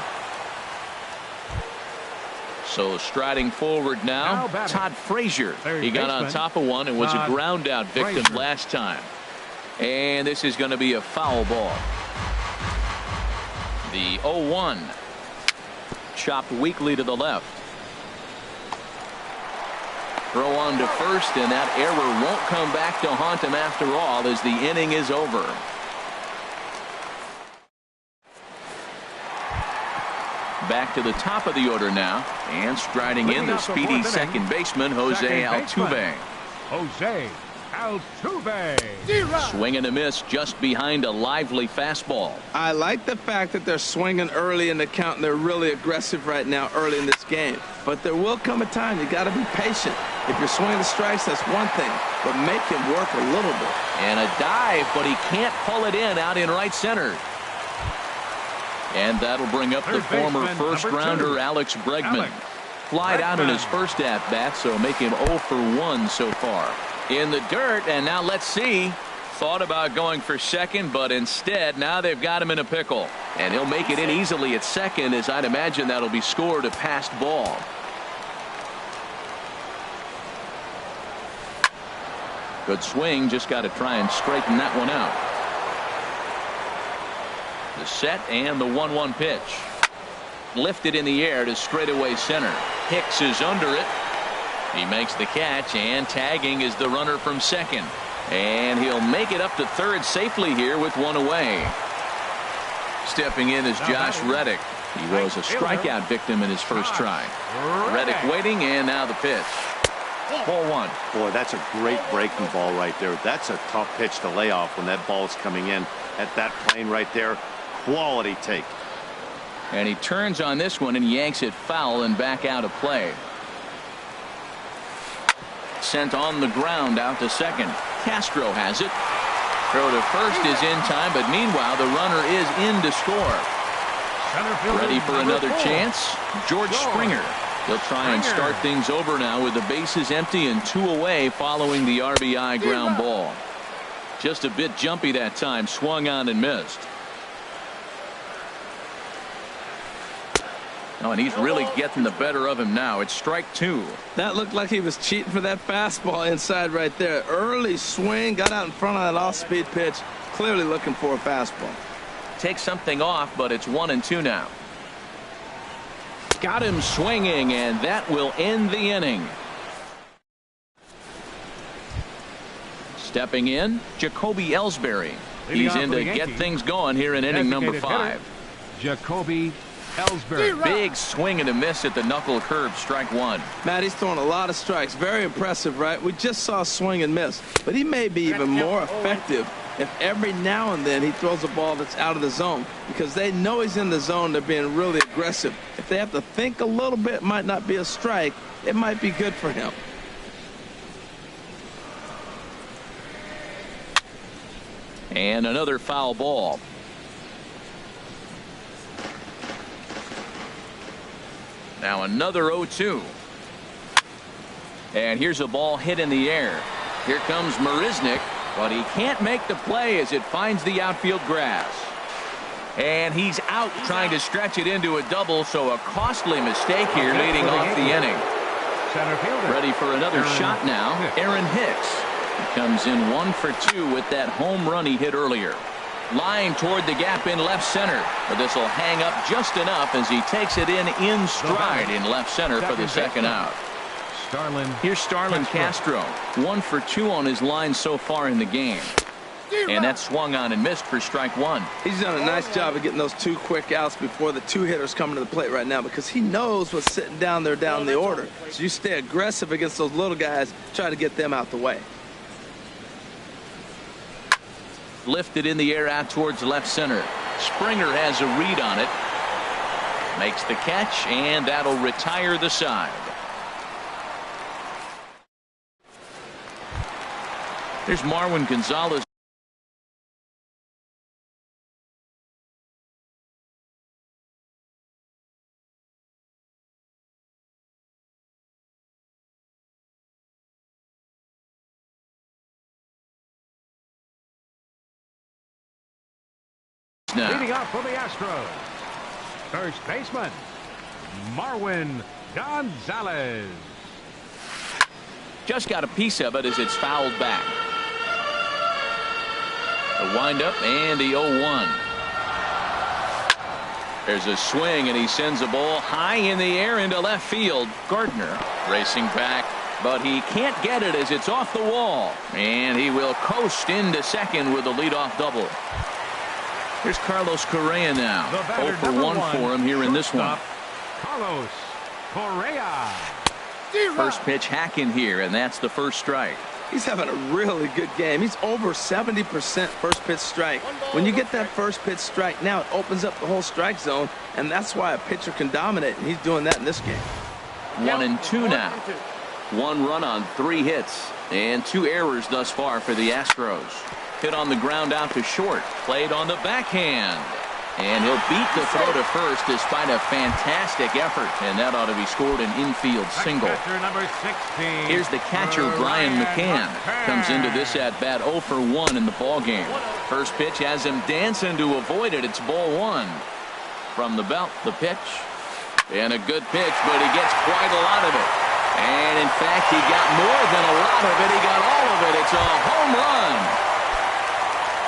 So striding forward now Todd Frazier. Third He got on baseman, top of one and was a Todd ground out victim Frazier. last time. And this is going to be a foul ball. The 0-1. Chopped weakly to the left. Throw on to first, and that error won't come back to haunt him after all as the inning is over. Back to the top of the order now, and striding in the speedy second baseman Jose Altuve. Jose Altuve. Swing and a miss just behind a lively fastball. I like the fact that they're swinging early in the count and they're really aggressive right now early in this game. But there will come a time you got to be patient. If you're swinging the strikes, that's one thing, but make him work a little bit. And a dive, but he can't pull it in out in right center. And that'll bring up the former first-rounder Alex Bregman. Flied out in his first at-bat, so make him 0 for 1 so far. In the dirt, and now let's see. Thought about going for second, but instead now they've got him in a pickle. And he'll make it in easily at second, as I'd imagine that'll be scored a passed ball. Good swing, just got to try and straighten that one out. The set and the 1-1 pitch. Lifted in the air to straightaway center. Hicks is under it. He makes the catch, and tagging is the runner from second. And he'll make it up to third safely here with one away. Stepping in is Josh Reddick. He was a strikeout victim in his first try. Reddick waiting, and now the pitch. 4-1. Boy, that's a great breaking ball right there. That's a tough pitch to lay off when that ball's coming in at that plane right there. Quality take. And he turns on this one and yanks it foul and back out of play. Sent on the ground out to second. Castro has it. Throw to first is in time, but meanwhile the runner is in to score. Ready for another chance. George Springer. He'll try and start things over now with the bases empty and 2 away following the RBI ground ball. Just a bit jumpy that time. Swung on and missed. Oh, and he's really getting the better of him now. It's strike 2. That looked like he was cheating for that fastball inside right there. Early swing, got out in front of that off-speed pitch. Clearly looking for a fastball. Takes something off, but it's 1-2 now. Got him swinging, and that will end the inning. Stepping in, Jacoby Ellsbury. He's in to get things going here in inning number 5. Jacoby Ellsbury. Big swing and a miss at the knuckle curve, strike 1. Matt, he's throwing a lot of strikes. Very impressive, right? We just saw swing and miss. But he may be even more effective if every now and then he throws a ball that's out of the zone, because they know he's in the zone. They're being really aggressive. If they have to think a little bit, it might not be a strike. It might be good for him. And another foul ball. Now another 0-2. And here's a ball hit in the air. Here comes Marisnick, but he can't make the play as it finds the outfield grass. And he's out trying to stretch it into a double, so a costly mistake here leading off the inning. Center fielder. Ready for another shot now, Aaron Hicks. He comes in 1 for 2 with that home run he hit earlier. Line toward the gap in left center. But this will hang up just enough as he takes it in stride in left center for the second out. Here's Starlin Castro. 1 for 2 on his line so far in the game. And that swung on and missed for strike 1. He's done a nice job of getting those 2 quick outs before the 2 hitters coming to the plate right now, because he knows what's sitting down there down the order. So you stay aggressive against those little guys, try to get them out the way. Lifted in the air out towards left center. Springer has a read on it. Makes the catch, and that'll retire the side. Here's Marwin Gonzalez. Now. Leading off for the Astros, first baseman, Marwin Gonzalez. Just got a piece of it as it's fouled back. The windup and the 0-1. There's a swing, and he sends a ball high in the air into left field. Gardner racing back, but he can't get it as it's off the wall. And he will coast into second with a leadoff double. Here's Carlos Correa now. 0 for 1 for him here in this one. Carlos Correa. First pitch hack in here, and that's the first strike. He's having a really good game. He's over 70% first pitch strike. When you get that first pitch strike, now it opens up the whole strike zone, and that's why a pitcher can dominate, and he's doing that in this game. 1-2 now. 1 run on 3 hits, and 2 errors thus far for the Astros. Hit on the ground out to short. Played on the backhand. And he'll beat the throw to first despite a fantastic effort. And that ought to be scored an infield single. Number 16, here's the catcher, Brian McCann. Comes into this at-bat 0 for 1 in the ballgame. First pitch has him dancing to avoid it. It's ball 1. From the belt, the pitch. And a good pitch, but he gets quite a lot of it. And, in fact, he got more than a lot of it. He got all of it. It's a home run.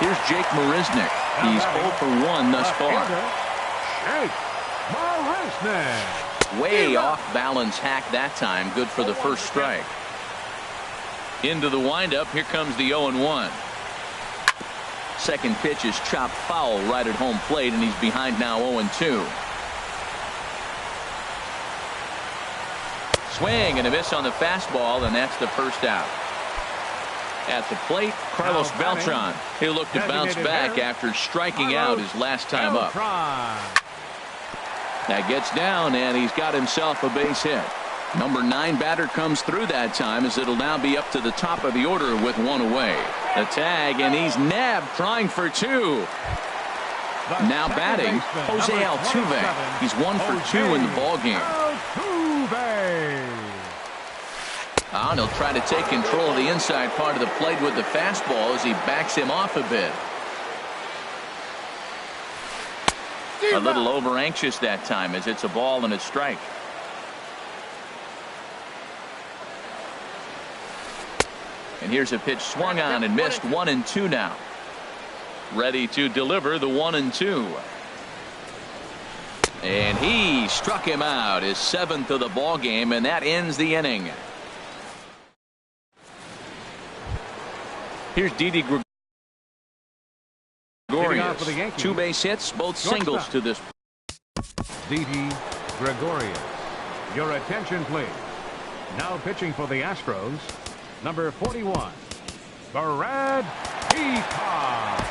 Here's Jake Marisnick. He's 0 for 1 thus far. Jake Marisnick. Way off balance hack that time. Good for the first strike. Into the windup. Here comes the 0-1. Second pitch is chopped foul right at home plate, and he's behind now 0-2. Swing and a miss on the fastball, and that's the first out. At the plate, Carlos Beltran. He'll look to bounce back after striking out his last time up. That gets down, and he's got himself a base hit. Number 9 batter comes through that time, as it'll now be up to the top of the order with 1 away. The tag, and he's nabbed, trying for 2. Now batting, Jose Altuve. He's 1 for 2 in the ballgame. And he'll try to take control of the inside part of the plate with the fastball as he backs him off a bit. A little over anxious that time as it's a ball and a strike. And here's a pitch swung on and missed. 1-2 now. Ready to deliver the 1-2. And he struck him out, his 7th of the ball game, and that ends the inning. Here's Didi Gregorius. 2 base hits, both singles to this. Didi Gregorius. Your attention, please. Now pitching for the Astros, number 41, Brad Peacock.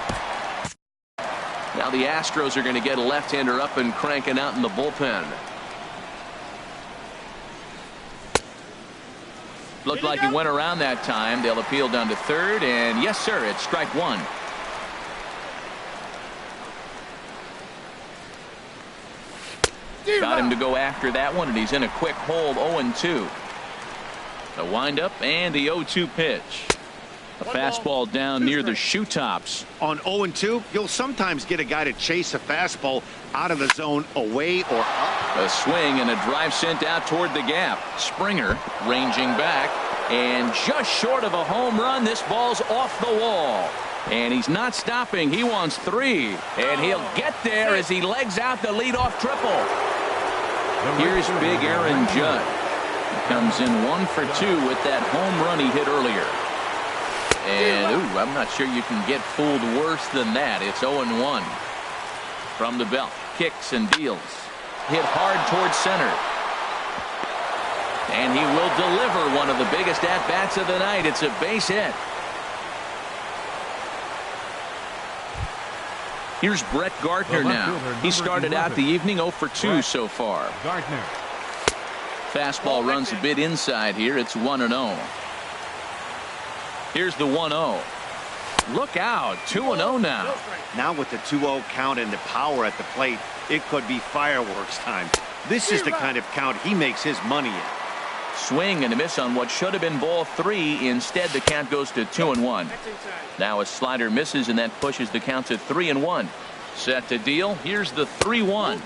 Now the Astros are going to get a left-hander up and cranking out in the bullpen. Looked like he went around that time. They'll appeal down to third, and yes, sir, it's strike 1. Got him to go after that one, and he's in a quick hold. 0-2. The windup and the 0-2 pitch. A fastball down near the shoe tops. On 0-2, you'll sometimes get a guy to chase a fastball out of the zone away or up. A swing and a drive sent out toward the gap. Springer ranging back, and just short of a home run. This ball's off the wall. And he's not stopping. He wants 3. And he'll get there as he legs out the leadoff triple. Here's big Aaron Judd. He comes in 1 for 2 with that home run he hit earlier. And, ooh, I'm not sure you can get fooled worse than that. It's 0-1. From the belt. Kicks and deals. Hit hard towards center. And he will deliver one of the biggest at-bats of the night. It's a base hit. Here's Brett Gardner now. He started out the evening 0 for 2 so far. Gardner. Fastball runs a bit inside here. It's 1-0. Here's the 1-0. Look out. 2-0 now. Now with the 2-0 count and the power at the plate, it could be fireworks time. This is the kind of count he makes his money in. Swing and a miss on what should have been ball 3. Instead, the count goes to 2-1. Now a slider misses, and that pushes the count to 3-1. Set to deal. Here's the 3-1.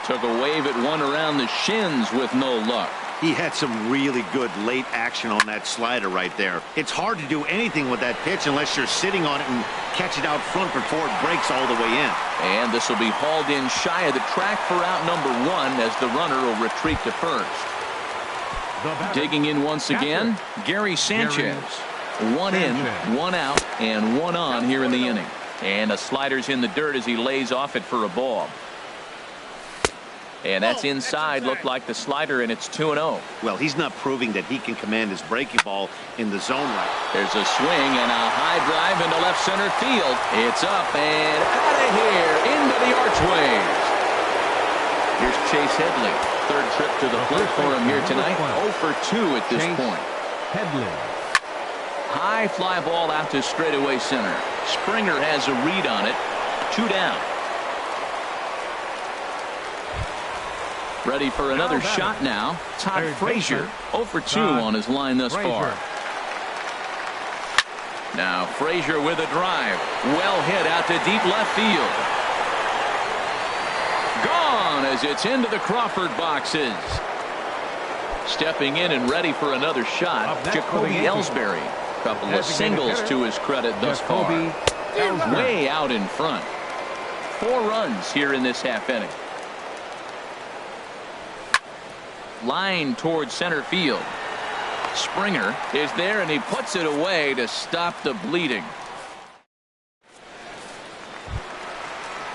Took a wave at one around the shins with no luck. He had some really good late action on that slider right there. It's hard to do anything with that pitch unless you're sitting on it and catch it out front before it breaks all the way in. And this will be hauled in shy of the track for out number 1 as the runner will retreat to first. Digging in once again, Gary Sanchez. 1 in, 1 out, and 1 on here in the inning. And a slider's in the dirt as he lays off it for a ball. And that's inside. Looked like the slider, and it's 2-0. Well, he's not proving that he can command his breaking ball in the zone right. There's a swing and a high drive into left center field. It's up and out of here into the archways. Here's Chase Headley. 3rd trip to the plate for him here tonight. 0 for 2 at this point. Headley. High fly ball out to straightaway center. Springer has a read on it. 2 down. Ready for another shot now. Todd Frazier. 0 for 2 on his line thus far. Now Frazier with a drive. Well hit out to deep left field. Gone as it's into the Crawford boxes. Stepping in and ready for another shot, Jacoby Ellsbury. Couple of singles to his credit thus far. Way out in front. 4 runs here in this half inning. Line towards center field. Springer is there, and he puts it away to stop the bleeding.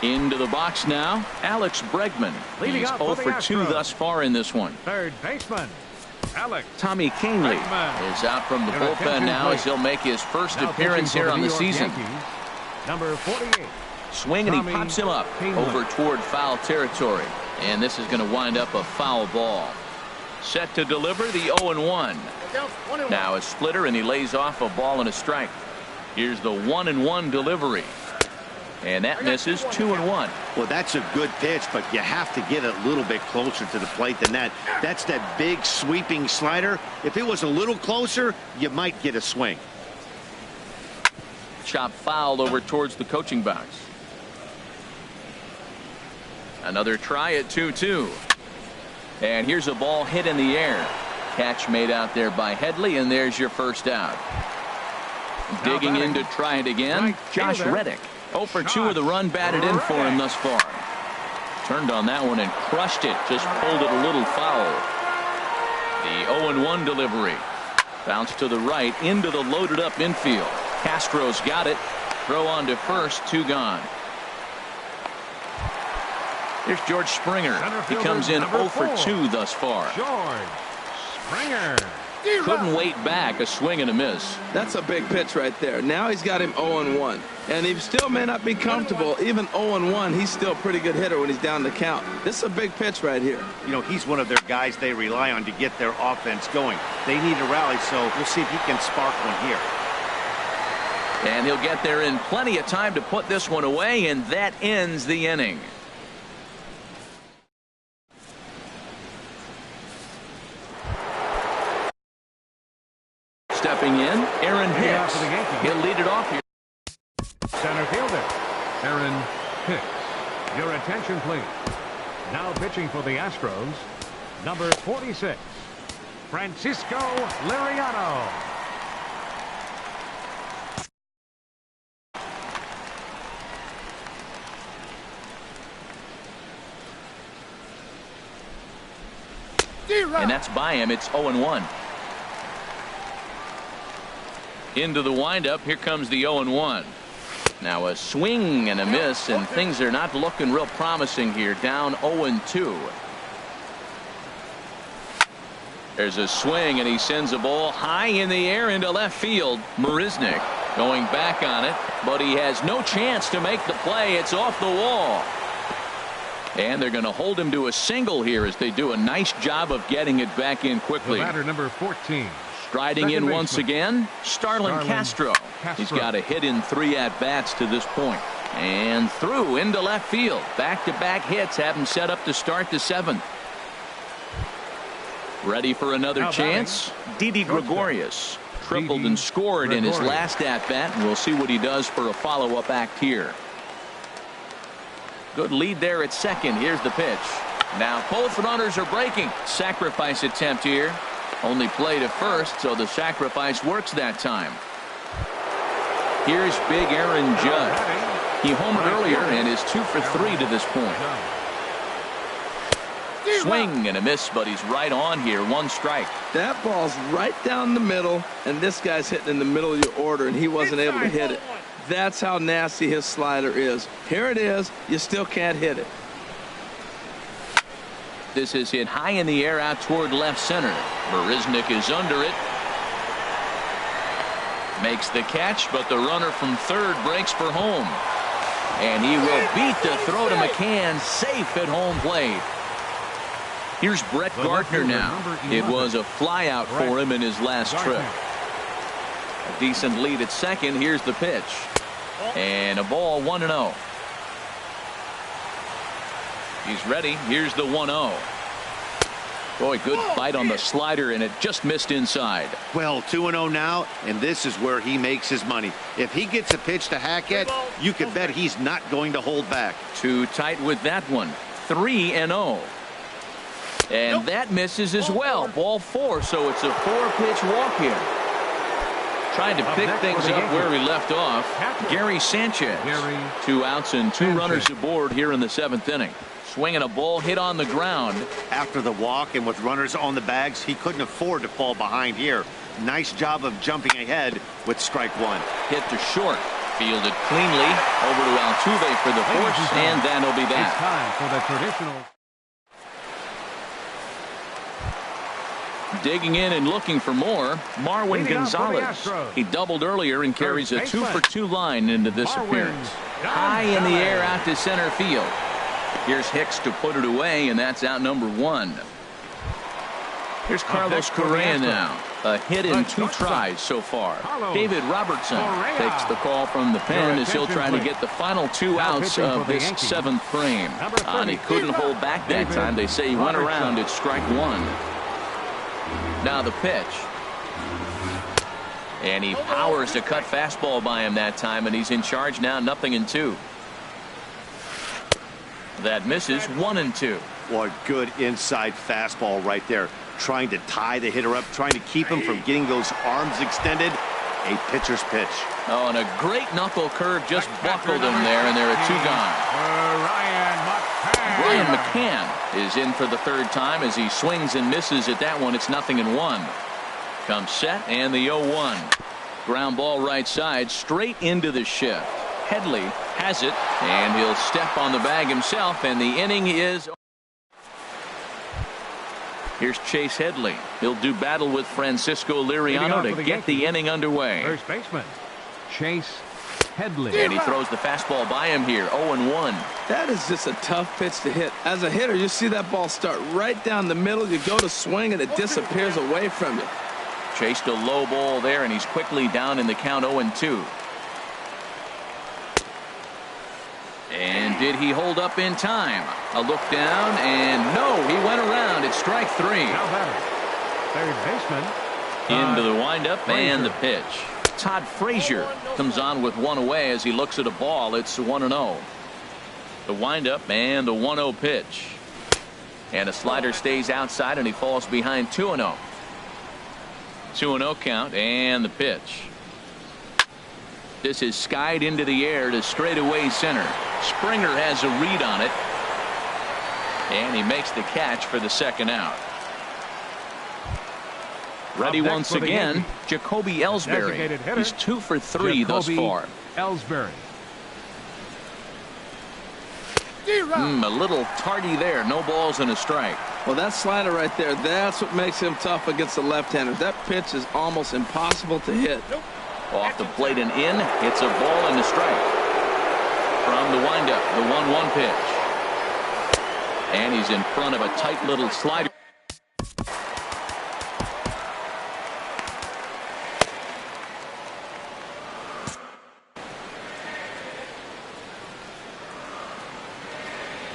Into the box now, Alex Bregman. He's 0 for 2 thus far in this one. 3rd baseman, Alex. Tommy Kahnle is out from the bullpen now as he'll make his first appearance here on the season. Number 48. Swing, and he pops him up over toward foul territory. And this is going to wind up a foul ball. Set to deliver the 0-1. Now a splitter, and he lays off a ball and a strike. Here's the 1-1 delivery. And that misses. 2-1. Well, that's a good pitch, but you have to get a little bit closer to the plate than that. That's that big sweeping slider. If it was a little closer, you might get a swing. Chop foul over towards the coaching box. Another try at 2-2. And here's a ball hit in the air. Catch made out there by Headley, and there's your first out. Digging in to try it again, Josh Reddick. 0 for 2 with a run batted in for him thus far. Turned on that one and crushed it. Just pulled it a little foul. The 0-1 delivery. Bounce to the right into the loaded up infield. Castro's got it. Throw on to first. 2 gone. Here's George Springer. He comes in 0 for 2 thus far. George Springer. Couldn't wait back. A swing and a miss. That's a big pitch right there. Now he's got him 0-1. And he still may not be comfortable. Even 0-1, he's still a pretty good hitter when he's down the count. This is a big pitch right here. You know, he's one of their guys they rely on to get their offense going. They need a rally, so we'll see if he can spark one here. And he'll get there in plenty of time to put this one away, and that ends the inning. Stepping in, Aaron Hicks. He'll lead it off here. Center fielder, Aaron Hicks. Your attention, please. Now pitching for the Astros, number 46, Francisco Liriano. And that's by him. It's 0-1. Into the windup. Here comes the 0-1. Now a swing and a miss, and things are not looking real promising here. Down 0-2. There's a swing, and he sends a ball high in the air into left field. Marisnick going back on it, but he has no chance to make the play. It's off the wall. And they're going to hold him to a single here as they do a nice job of getting it back in quickly. The batter, number 14. Striding in once again, Starlin Castro. He's got a hit in 3 at-bats to this point. And through into left field. Back-to-back hits have him set up to start the 7th. Ready for another chance? Didi Gregorius tripled and scored in his last at-bat, and we'll see what he does for a follow-up act here. Good lead there at second. Here's the pitch. Now both runners are breaking. Sacrifice attempt here. Only play to first, so the sacrifice works that time. Here's big Aaron Judge. He homered earlier and is 2 for 3 to this point. Swing and a miss, but he's right on here. 1 strike. That ball's right down the middle, and this guy's hitting in the middle of your order, and he wasn't able to hit it. That's how nasty his slider is. Here it is. You still can't hit it. This is hit high in the air out toward left center. Marisnick is under it. Makes the catch, but the runner from third breaks for home. And he will beat the throw to McCann, safe at home plate. Here's Brett Gardner now. It was a flyout for him in his last trip. A decent lead at second. Here's the pitch. And a ball, 1-0. He's ready. Here's the 1-0. Boy, good fight on the slider, and it just missed inside. Well, 2-0 now, and this is where he makes his money. If he gets a pitch to hack at, you can bet he's not going to hold back. Too tight with that one. 3-0. And that misses as well. Ball 4, so it's a 4-pitch walk here. Trying to pick things up where he left off. Gary Sanchez. 2 outs and 2 runners aboard here in the 7th inning. Swinging a ball hit on the ground. After the walk and with runners on the bags, he couldn't afford to fall behind here. Nice job of jumping ahead with strike 1. Hit to short. Fielded cleanly. Over to Altuve for the force, and that'll be that. It's time for the traditional. Digging in and looking for more, Marwin Gonzalez. He doubled earlier and carries a 2-for-2 line into this appearance. High in the air out to center field. Here's Hicks to put it away, and that's out number 1. Here's Carlos Correa now. A hit in 2 tries so far. David Robertson takes the call from the pen as he'll try to get the final 2 outs of this 7th frame. And he couldn't hold back that time. They say he went around at strike 1. Now the pitch. And he powers to cut fastball by him that time, and he's in charge now, 0-2. That misses, 1-2. What good inside fastball right there. Trying to tie the hitter up, trying to keep him from getting those arms extended. A pitcher's pitch. Oh, and a great knuckle curve just buckled him there, and there are 2 gone. Brian McCann is in for the 3rd time as he swings and misses at that one. It's 0-1. Comes set, and the 0-1. Ground ball right side, straight into the shift. Headley has it, and he'll step on the bag himself, and the inning is. Here's Chase Headley. He'll do battle with Francisco Liriano to get the inning underway. First baseman, Chase Headley. And he throws the fastball by him here, 0-1. That is just a tough pitch to hit. As a hitter, you see that ball start right down the middle. You go to swing, and it disappears away from you. Chased a low ball there, and he's quickly down in the count, 0-2. And did he hold up in time? A look down, and no, he went around. It's strike 3. Third baseman. Into the windup and the pitch. Todd Frazier comes on with 1 away as he looks at a ball. It's 1-0. The windup and the 1-0 pitch. And a slider stays outside, and he falls behind 2-0. 2-0 count and the pitch. This is skied into the air to straightaway center. Springer has a read on it. And he makes the catch for the 2nd out. Ready Up next once for the again, Yankees. Jacoby Ellsbury. Designated hitter, He's 2 for 3 thus Jacoby far. Ellsbury. A little tardy there. No balls and a strike. Well, that slider right there, that's what makes him tough against the left-handers. That pitch is almost impossible to hit. Off the plate and in. It's a ball and a strike. From the windup, the 1-1 pitch. And he's in front of a tight little slider.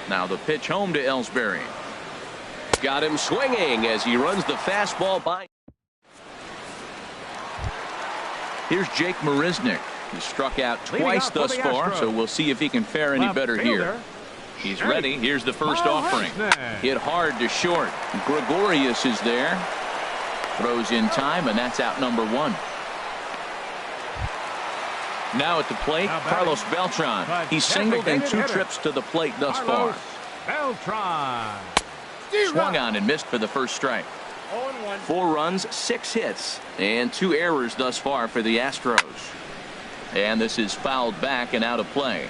Now the pitch home to Ellsbury. Got him swinging as he runs the fastball by. Here's Jake Marisnick. He struck out twice thus far, so we'll see if he can fare any better here. He's ready. Here's the first offering. Hit hard to short. Gregorius is there. Throws in time, and that's out number 1. Now at the plate, Carlos Beltran. He's singled in 2 trips to the plate thus far. Beltran. Swung on and missed for the first strike. 4 runs, 6 hits, and 2 errors thus far for the Astros. And this is fouled back and out of play.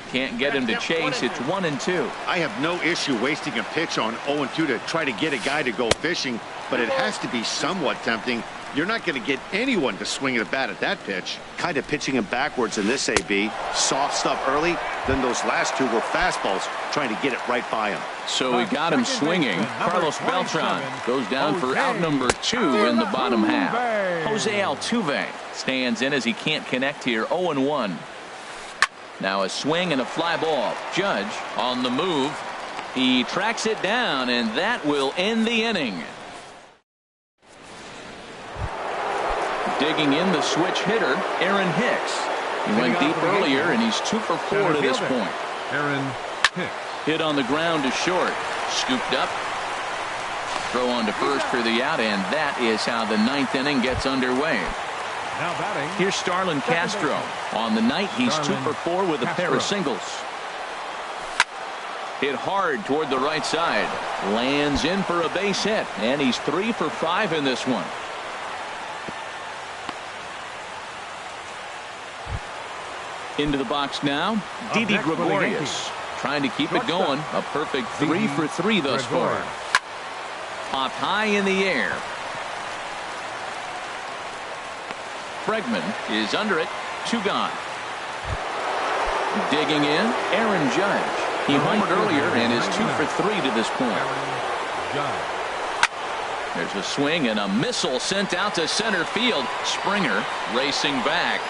Can't get him to chase. It's 1-2. I have no issue wasting a pitch on 0-2 to try to get a guy to go fishing, but it has to be somewhat tempting. You're not going to get anyone to swing a bat at that pitch. Kind of pitching him backwards in this AB. Soft stuff early, then those last 2 were fastballs, trying to get it right by him. So we got him swinging. Carlos Beltran goes down for out number 2 in the bottom half. Jose Altuve stands in as he can't connect here. 0-1. Now a swing and a fly ball. Judge on the move. He tracks it down, and that will end the inning. Digging in the switch hitter, Aaron Hicks. He went deep earlier, and he's 2 for 4 to this point. Aaron Hicks. Hit on the ground to short. Scooped up. Throw on to first for the out, and that is how the 9th inning gets underway. Now batting. Here's Starlin Castro. On the night, he's 2 for 4 with a pair of singles. Hit hard toward the right side. Lands in for a base hit, and he's 3 for 5 in this one. Into the box now, Didi Gregorius. Trying to keep it going. A perfect 3 for 3 thus far. Popped high in the air. Bregman is under it. 2 gone. Digging in, Aaron Judge. He homered earlier and is 2 for 3 to this point. There's a swing and a missile sent out to center field. Springer racing back.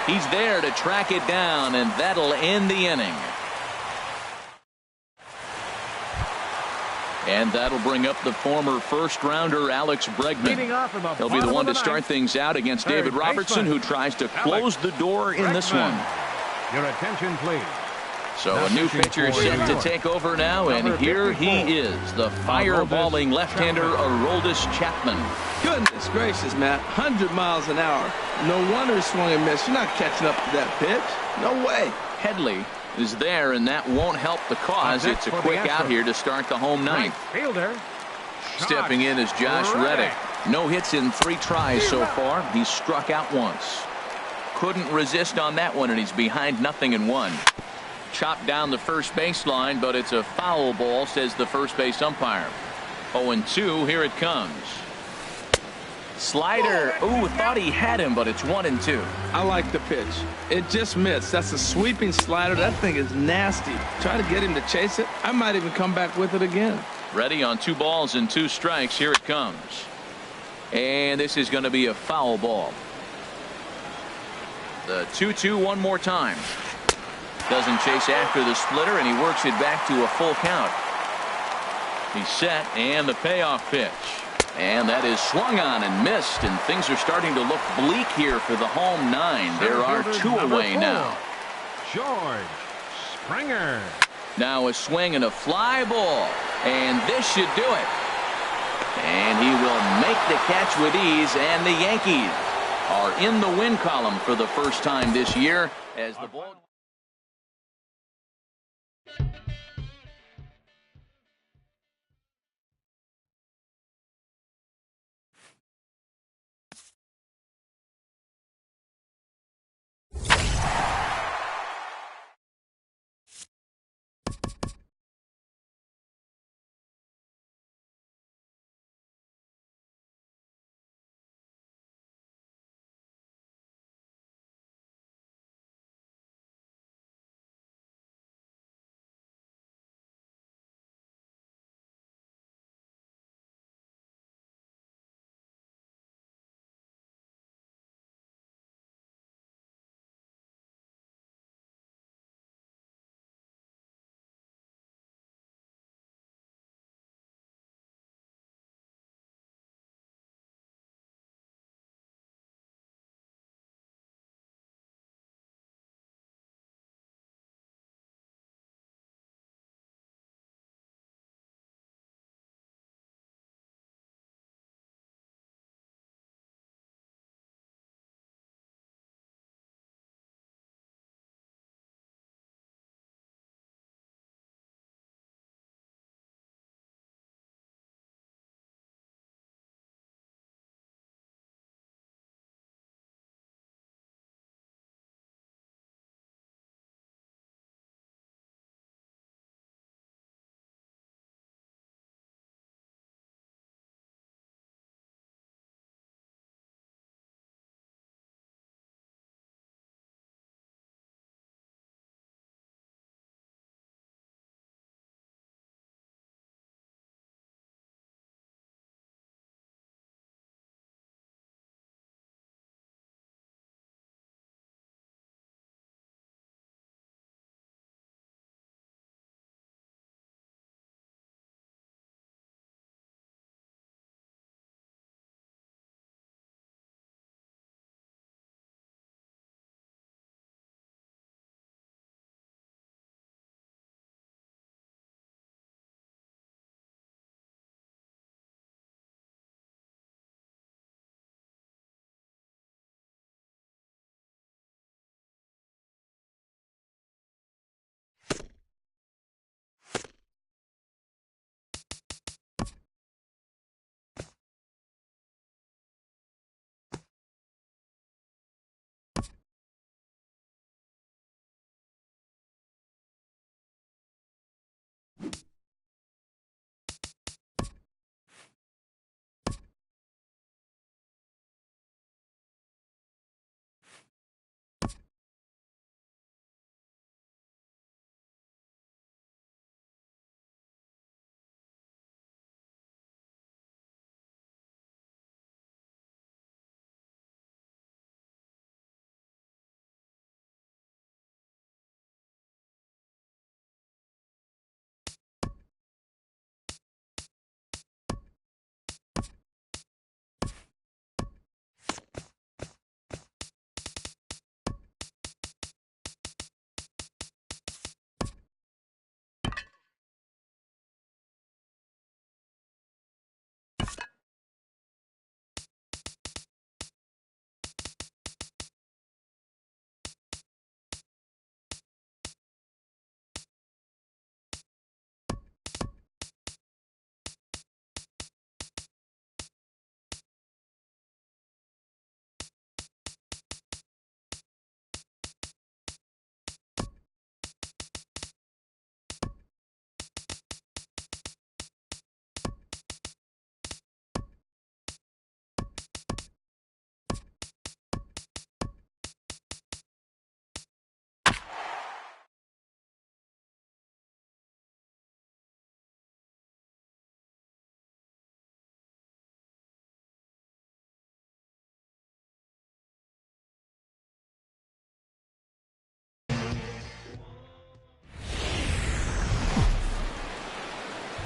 He's there to track it down, and that'll end the inning. And that'll bring up the former first-rounder Alex Bregman. He'll be the one to start things out against David Robertson, who tries to close the door in this one. Your attention, please. So a new pitcher set to take over now, and here he is, the fireballing left-hander Aroldis Chapman. Goodness gracious, Matt. 100 miles an hour. No wonder he swung and missed. You're not catching up to that pitch. No way. Headley is there, and that won't help the cause. It's a quick out here to start the home ninth. Fielder. Stepping in is Josh Reddick. No hits in 3 tries so far. He's struck out once. Couldn't resist on that one, and he's behind 0-1. Chopped down the first baseline, but it's a foul ball, says the first base umpire. 0-2, here it comes. Slider. Ooh, thought he had him, but it's 1-2. I like the pitch. It just missed. That's a sweeping slider. That thing is nasty. Try to get him to chase it. I might even come back with it again. Ready on 2 balls and 2 strikes. Here it comes. And this is going to be a foul ball. The 2-2 one more time. Doesn't chase after the splitter, and he works it back to a full count. He's set, and the payoff pitch. And that is swung on and missed, and things are starting to look bleak here for the home 9. There are 2 away now. George Springer. Now a swing and a fly ball, and this should do it. And he will make the catch with ease, and the Yankees are in the win column for the first time this year as the ball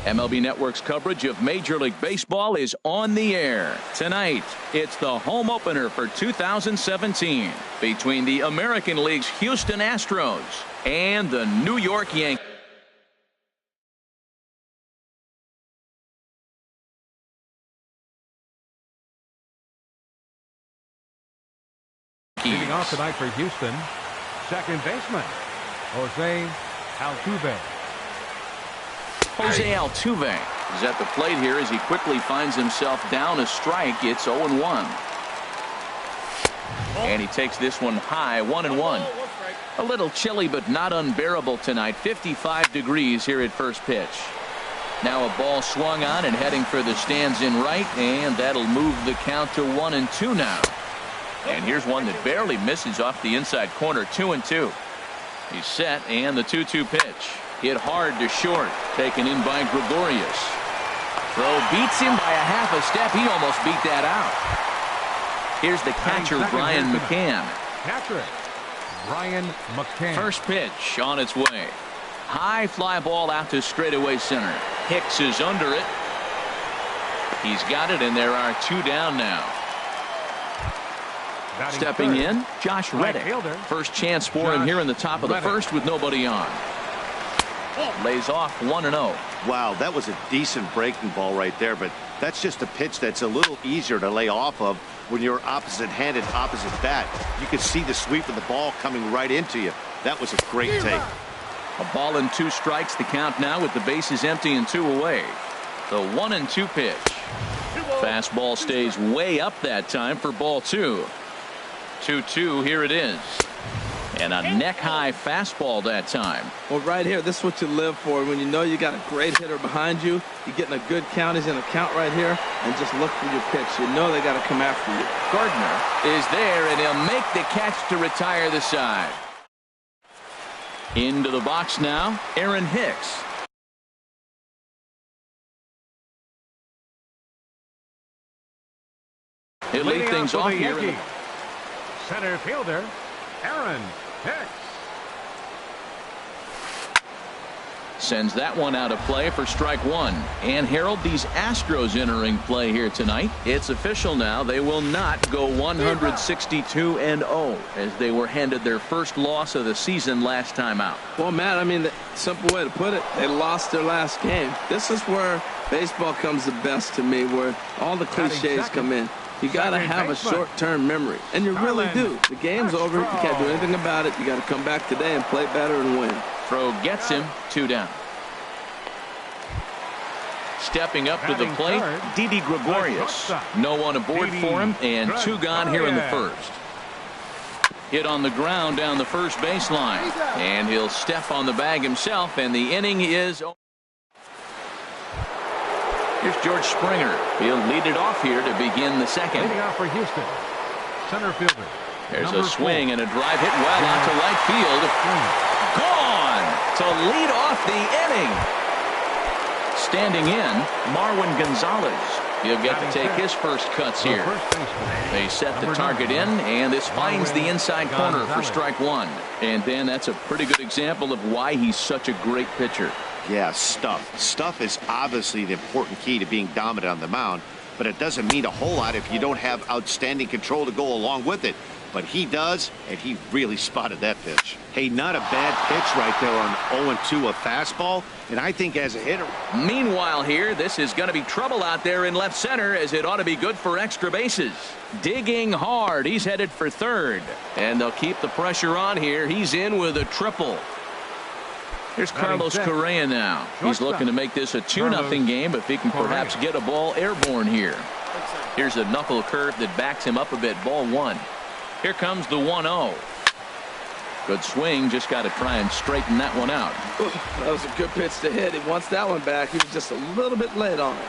MLB Network's coverage of Major League Baseball is on the air. Tonight, it's the home opener for 2017 between the American League's Houston Astros and the New York Yankees. Leading off tonight for Houston, second baseman, Jose Altuve. Jose Altuve is at the plate here as he quickly finds himself down a strike. It's 0-1. And he takes this one high, 1-1. A little chilly but not unbearable tonight. 55 degrees here at first pitch. Now a ball swung on and heading for the stands in right, and that'll move the count to 1-2 now. And here's one that barely misses off the inside corner, 2-2. He's set, and the 2-2 pitch. Hit hard to short, taken in by Gregorius. Throw beats him by a half a step. He almost beat that out. Here's the catcher, Brian McCann. Catcher, Brian McCann. First pitch on its way. High fly ball out to straightaway center. Hicks is under it. He's got it, and there are two down now. Stepping in, Josh Reddick. First chance for him here in the top of the first with nobody on. Lays off 1-0. Wow, that was a decent breaking ball right there, but that's just a pitch that's a little easier to lay off of when you're opposite-handed, opposite bat. You can see the sweep of the ball coming right into you. That was a great take. A ball and 2 strikes, the count now with the bases empty and 2 away. The 1-2 pitch. Fastball stays way up that time for ball 2. 2-2, here it is. And a neck-high fastball that time. Well, right here, this is what you live for. When you know you got a great hitter behind you, you're getting a good count. He's in a count right here, and just look for your pitch. You know they got to come after you. Gardner is there, and he'll make the catch to retire the side. Into the box now, Aaron Hicks. He'll lead things off here. Center fielder, Aaron Hicks. Sends that one out of play for strike 1. And Harold, these Astros entering play here tonight. It's official now. They will not go 162-0 as they were handed their first loss of the season last time out. Well, Matt, I mean, the simple way to put it, they lost their last game. This is where baseball comes the best to me, where all the cliches come in. You got to have a short-term memory, and you really do. The game's over. You can't do anything about it. You got to come back today and play better and win. Throw gets him, 2 down. Stepping up to the plate, Didi Gregorius. No one aboard for him, and 2 gone here in the first. Hit on the ground down the first baseline, and he'll step on the bag himself, and the inning is over. Here's George Springer. He'll lead it off here to begin the second. Leading off for Houston, center fielder. There's a swing and a drive hit well out to right field. Gone to lead off the inning. Standing in, Marwin Gonzalez. He'll get to take his first cuts here. They set the target in, and this finds the inside corner for strike 1. And then that's a pretty good example of why he's such a great pitcher. Yeah, stuff. Stuff is obviously the important key to being dominant on the mound, but it doesn't mean a whole lot if you don't have outstanding control to go along with it. But he does, and he really spotted that pitch. Hey, not a bad pitch right there on 0-2, a fastball, and I think as a hitter. Meanwhile here, this is going to be trouble out there in left center, as it ought to be good for extra bases. Digging hard, he's headed for third, and they'll keep the pressure on here. He's in with a triple. Here's Carlos Correa now. He's looking to make this a 2-0 game if he can perhaps get a ball airborne here. Here's a knuckle curve that backs him up a bit. Ball 1. Here comes the 1-0. Good swing. Just got to try and straighten that one out. That was a good pitch to hit. He wants that one back. He was just a little bit late on it.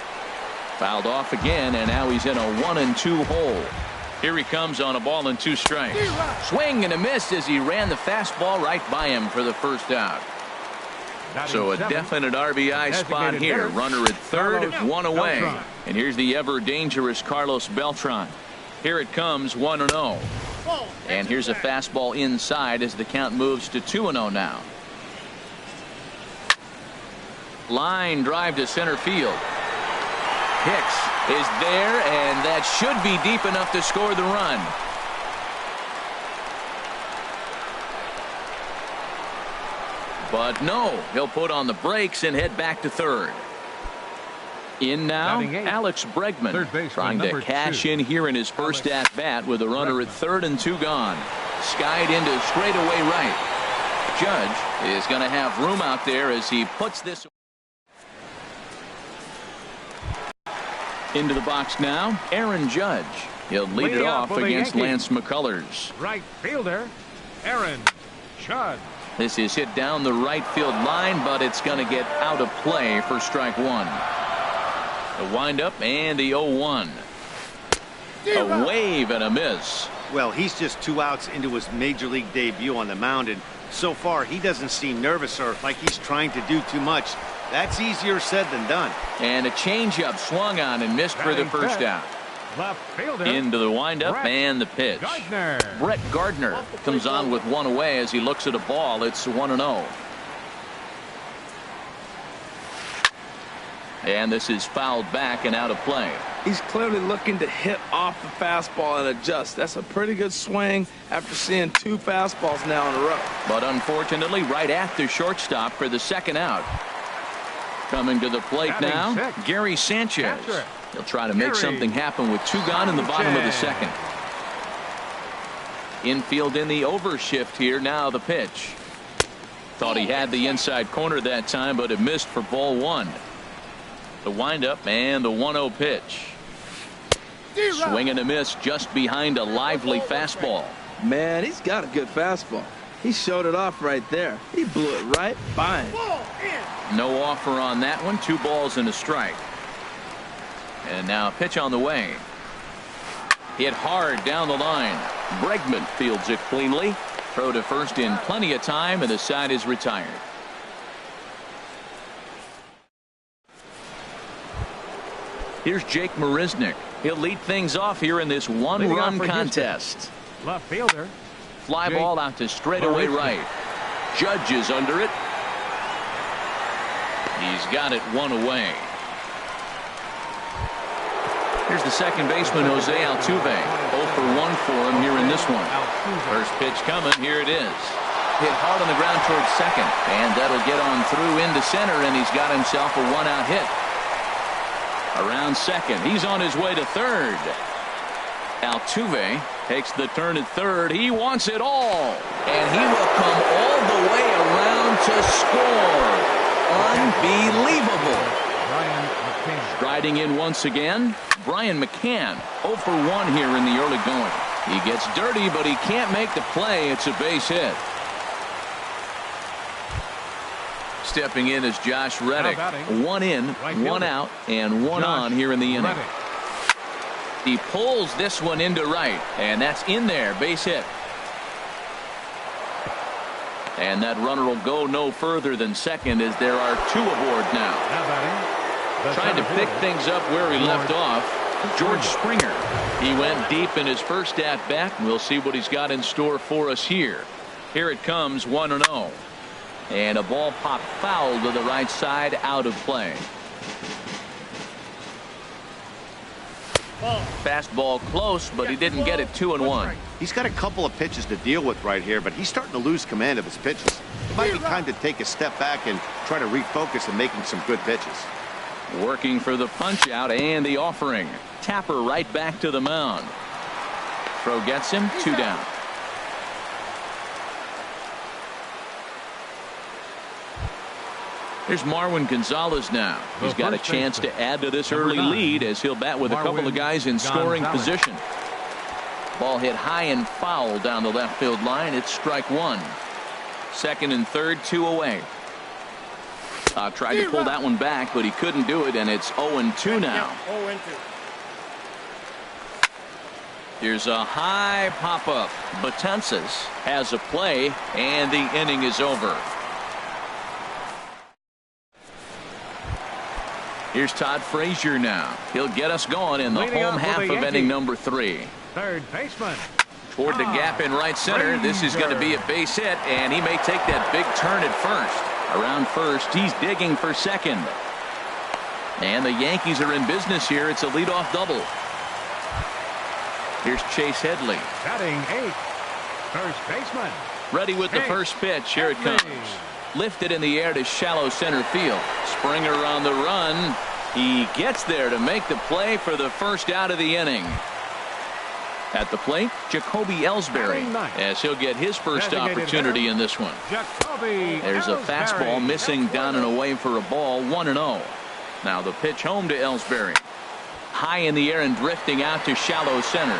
Fouled off again, and now he's in a 1-2 hole. Here he comes on a ball and 2 strikes. Swing and a miss as he ran the fastball right by him for the first out. So a definite RBI spot here. Runner at third, 1 away. And here's the ever dangerous Carlos Beltran. Here it comes, 1-0. And here's a fastball inside as the count moves to 2-0 now. Line drive to center field. Hicks is there, and that should be deep enough to score the run. But no, he'll put on the brakes and head back to third. In now, Alex Bregman, trying to cash in here in his first at-bat with a runner at third and 2 gone. Skied into straightaway right. Judge is going to have room out there as he puts this into the box now. Aaron Judge. He'll lead it off against Lance McCullers. Right fielder, Aaron Judge. This is hit down the right field line, but it's going to get out of play for strike one. The windup and the 0-1. A wave and a miss. Well, he's just 2 outs into his major league debut on the mound, and so far he doesn't seem nervous or like he's trying to do too much. That's easier said than done. And a changeup swung on and missed for the first out. Left fielder, into the windup and the pitch. Gardner. Brett Gardner comes on with 1 away as he looks at a ball. It's 1-0. And this is fouled back and out of play. He's clearly looking to hit off the fastball and adjust. That's a pretty good swing after seeing 2 fastballs now in a row. But unfortunately, right at the shortstop for the second out. Coming to the plate now, Gary Sanchez. He'll try to make something happen with 2 gone in the bottom of the second. Infield in the overshift here. Now the pitch. Thought he had the inside corner that time, but it missed for ball 1. The windup and the 1-0 pitch. Swing and a miss just behind a lively fastball. Man, he's got a good fastball. He showed it off right there. He blew it right by him. No offer on that one. 2 balls and a strike. And now a pitch on the way. Hit hard down the line. Bregman fields it cleanly. Throw to first in plenty of time, and the side is retired. Here's Jake Marisnick. He'll lead things off here in this 1-run contest. Left fielder. Fly ball out to straightaway right. Judge is under it. He's got it 1 away. Here's the second baseman, Jose Altuve. 0 for 1 for him here in this one. First pitch coming. Here it is. Hit hard on the ground towards second. And that'll get on through into center, and he's got himself a 1-out hit. Around second. He's on his way to third. Altuve takes the turn at third. He wants it all. And he will come all the way around to score. Unbelievable. Striding in once again, Brian McCann. 0 for 1 here in the early going. He gets dirty, but he can't make the play. It's a base hit. Stepping in is Josh Reddick. 1 in, 1 out, and 1 on here in the inning. He pulls this one into right, and that's in there. Base hit. And that runner will go no further than second as there are 2 aboard now. Trying to pick things up where he left off, George Springer. He went deep in his first at-bat. We'll see what he's got in store for us here. Here it comes, 1-0. And a ball popped foul to the right side, out of play. Fastball close, but he didn't get it. 2-1. He's got a couple of pitches to deal with right here, but he's starting to lose command of his pitches. It might be time to take a step back and try to refocus on making some good pitches. Working for the punch out and the offering. Tapper right back to the mound. Throw gets him. 2 down. Here's Marwin Gonzalez now. He's got a chance to add to this early lead as he'll bat with a couple of guys in scoring position. Ball hit high and foul down the left field line. It's strike 1. Second and third, 2 away. Tried to pull that one back, but he couldn't do it, and it's 0-2 now. Here's a high pop-up. Betances has a play, and the inning is over. Here's Todd Frazier now. He'll get us going in the home half of inning number 3. Third baseman. Toward the gap in right center. This is going to be a base hit, and he may take that big turn at first. Around first, he's digging for second. And the Yankees are in business here. It's a leadoff double. Here's Chase Headley. Batting 8th, first baseman. Ready with the first pitch. Here it comes. Lifted in the air to shallow center field. Springer on the run. He gets there to make the play for the first out of the inning. At the plate, Jacoby Ellsbury, as he'll get his first opportunity in this one. There's a fastball missing down and away for a ball, 1-0. Now the pitch home to Ellsbury. High in the air and drifting out to shallow center.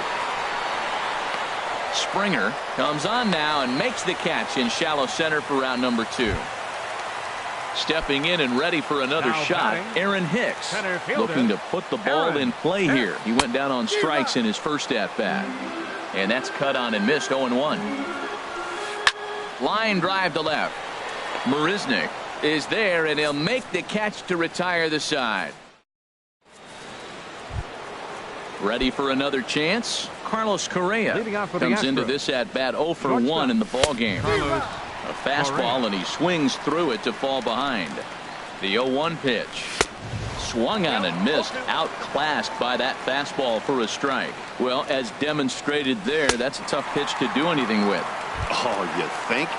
Springer comes on now and makes the catch in shallow center for round number 2. Stepping in and ready for another shot, Aaron Hicks, looking to put the ball in play here. He went down on strikes in his first at-bat. And that's cut on and missed, 0-1. Line drive to left. Marisnick is there, and he'll make the catch to retire the side. Ready for another chance. Carlos Correa comes into this at-bat 0 for 1 in the ballgame. A fastball, and he swings through it to fall behind. The 0-1 pitch. Swung on and missed, outclassed by that fastball for a strike. Well, as demonstrated there, that's a tough pitch to do anything with. Oh, you think?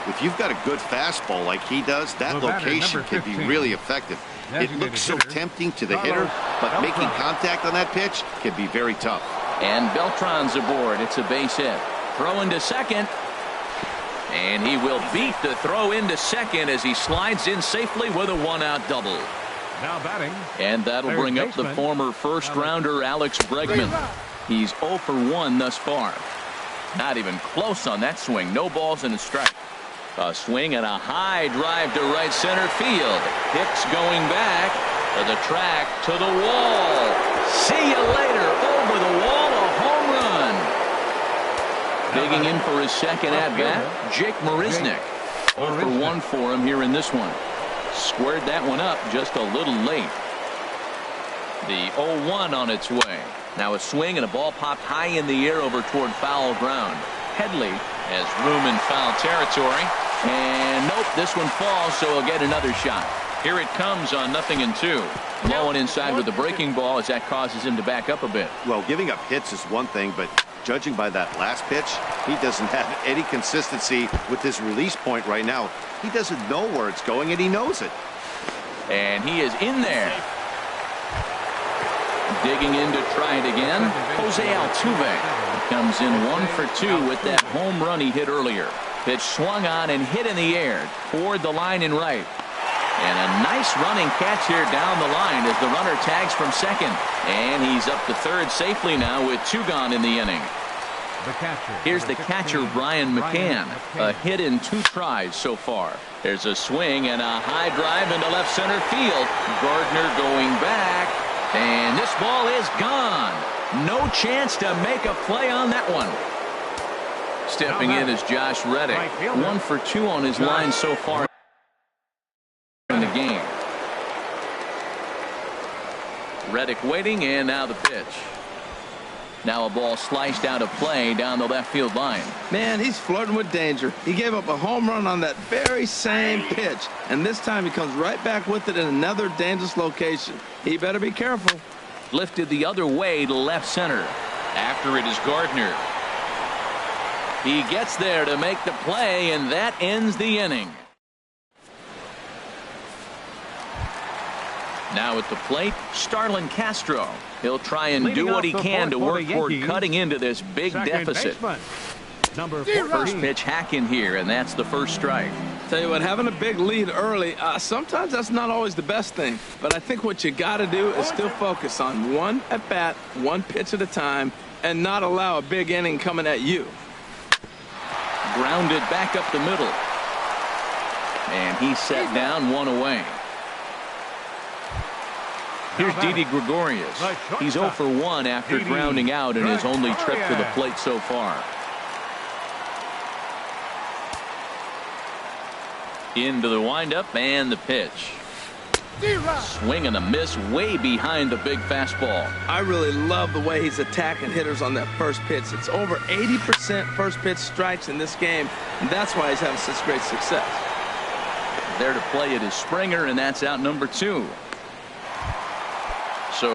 If you've got a good fastball like he does, that location can be really effective. It looks so tempting to the hitter, but making contact on that pitch can be very tough. And Beltran's aboard. It's a base hit. Throw into second. And he will beat the throw into second as he slides in safely with a 1-out double. Now batting. And that'll bring up the former first-rounder Alex Bregman. He's 0 for 1 thus far. Not even close on that swing. No balls and a strike. A swing and a high drive to right center field. Hicks going back to the track, to the wall. See you later. Over the wall, a home run. Digging in for his second at-bat, Jake Marisnick. 0 for 1 for him here in this one. Squared that one up just a little late. The 0-1 on its way. Now a swing and a ball popped high in the air over toward foul ground. Headley has room in foul territory. And nope, this one falls, so he'll get another shot. Here it comes on 0-2. Low and inside with the breaking ball as that causes him to back up a bit. Well, giving up hits is one thing, but judging by that last pitch, he doesn't have any consistency with his release point right now. He doesn't know where it's going, and he knows it. And he is in there. Digging in to try it again. Jose Altuve comes in 1 for 2 with that home run he hit earlier. Pitch swung on and hit in the air toward the line and right. And a nice running catch here down the line as the runner tags from second. And he's up to third safely now with 2 gone in the inning. Here's the catcher, Brian McCann. A hit in 2 tries so far. There's a swing and a high drive into left center field. Gardner going back. And this ball is gone. No chance to make a play on that one. Stepping in is Josh Reddick. 1 for 2 on his line so far in the game. Reddick waiting, and now the pitch. Now a ball sliced out of play down the left field line. Man, he's flirting with danger. He gave up a home run on that very same pitch, and this time he comes right back with it in another dangerous location. He better be careful. Lifted the other way to left center. After it is Gardner. He gets there to make the play, and that ends the inning. Now at the plate, Starlin Castro. He'll try and do what he can to work toward cutting into this big deficit. First pitch hack in here, and that's the first strike. Tell you what, having a big lead early, sometimes that's not always the best thing. But I think what you got to do is still focus on one at bat, one pitch at a time, and not allow a big inning coming at you. Grounded back up the middle. And he's set down, 1 away. Here's Didi Gregorius. He's 0 for 1 after grounding out in his only trip to the plate so far. Into the windup and the pitch. Swing and a miss way behind the big fastball. I really love the way he's attacking hitters on that first pitch. It's over 80% first pitch strikes in this game, and that's why he's having such great success. There to play it is Springer, and that's out number 2. So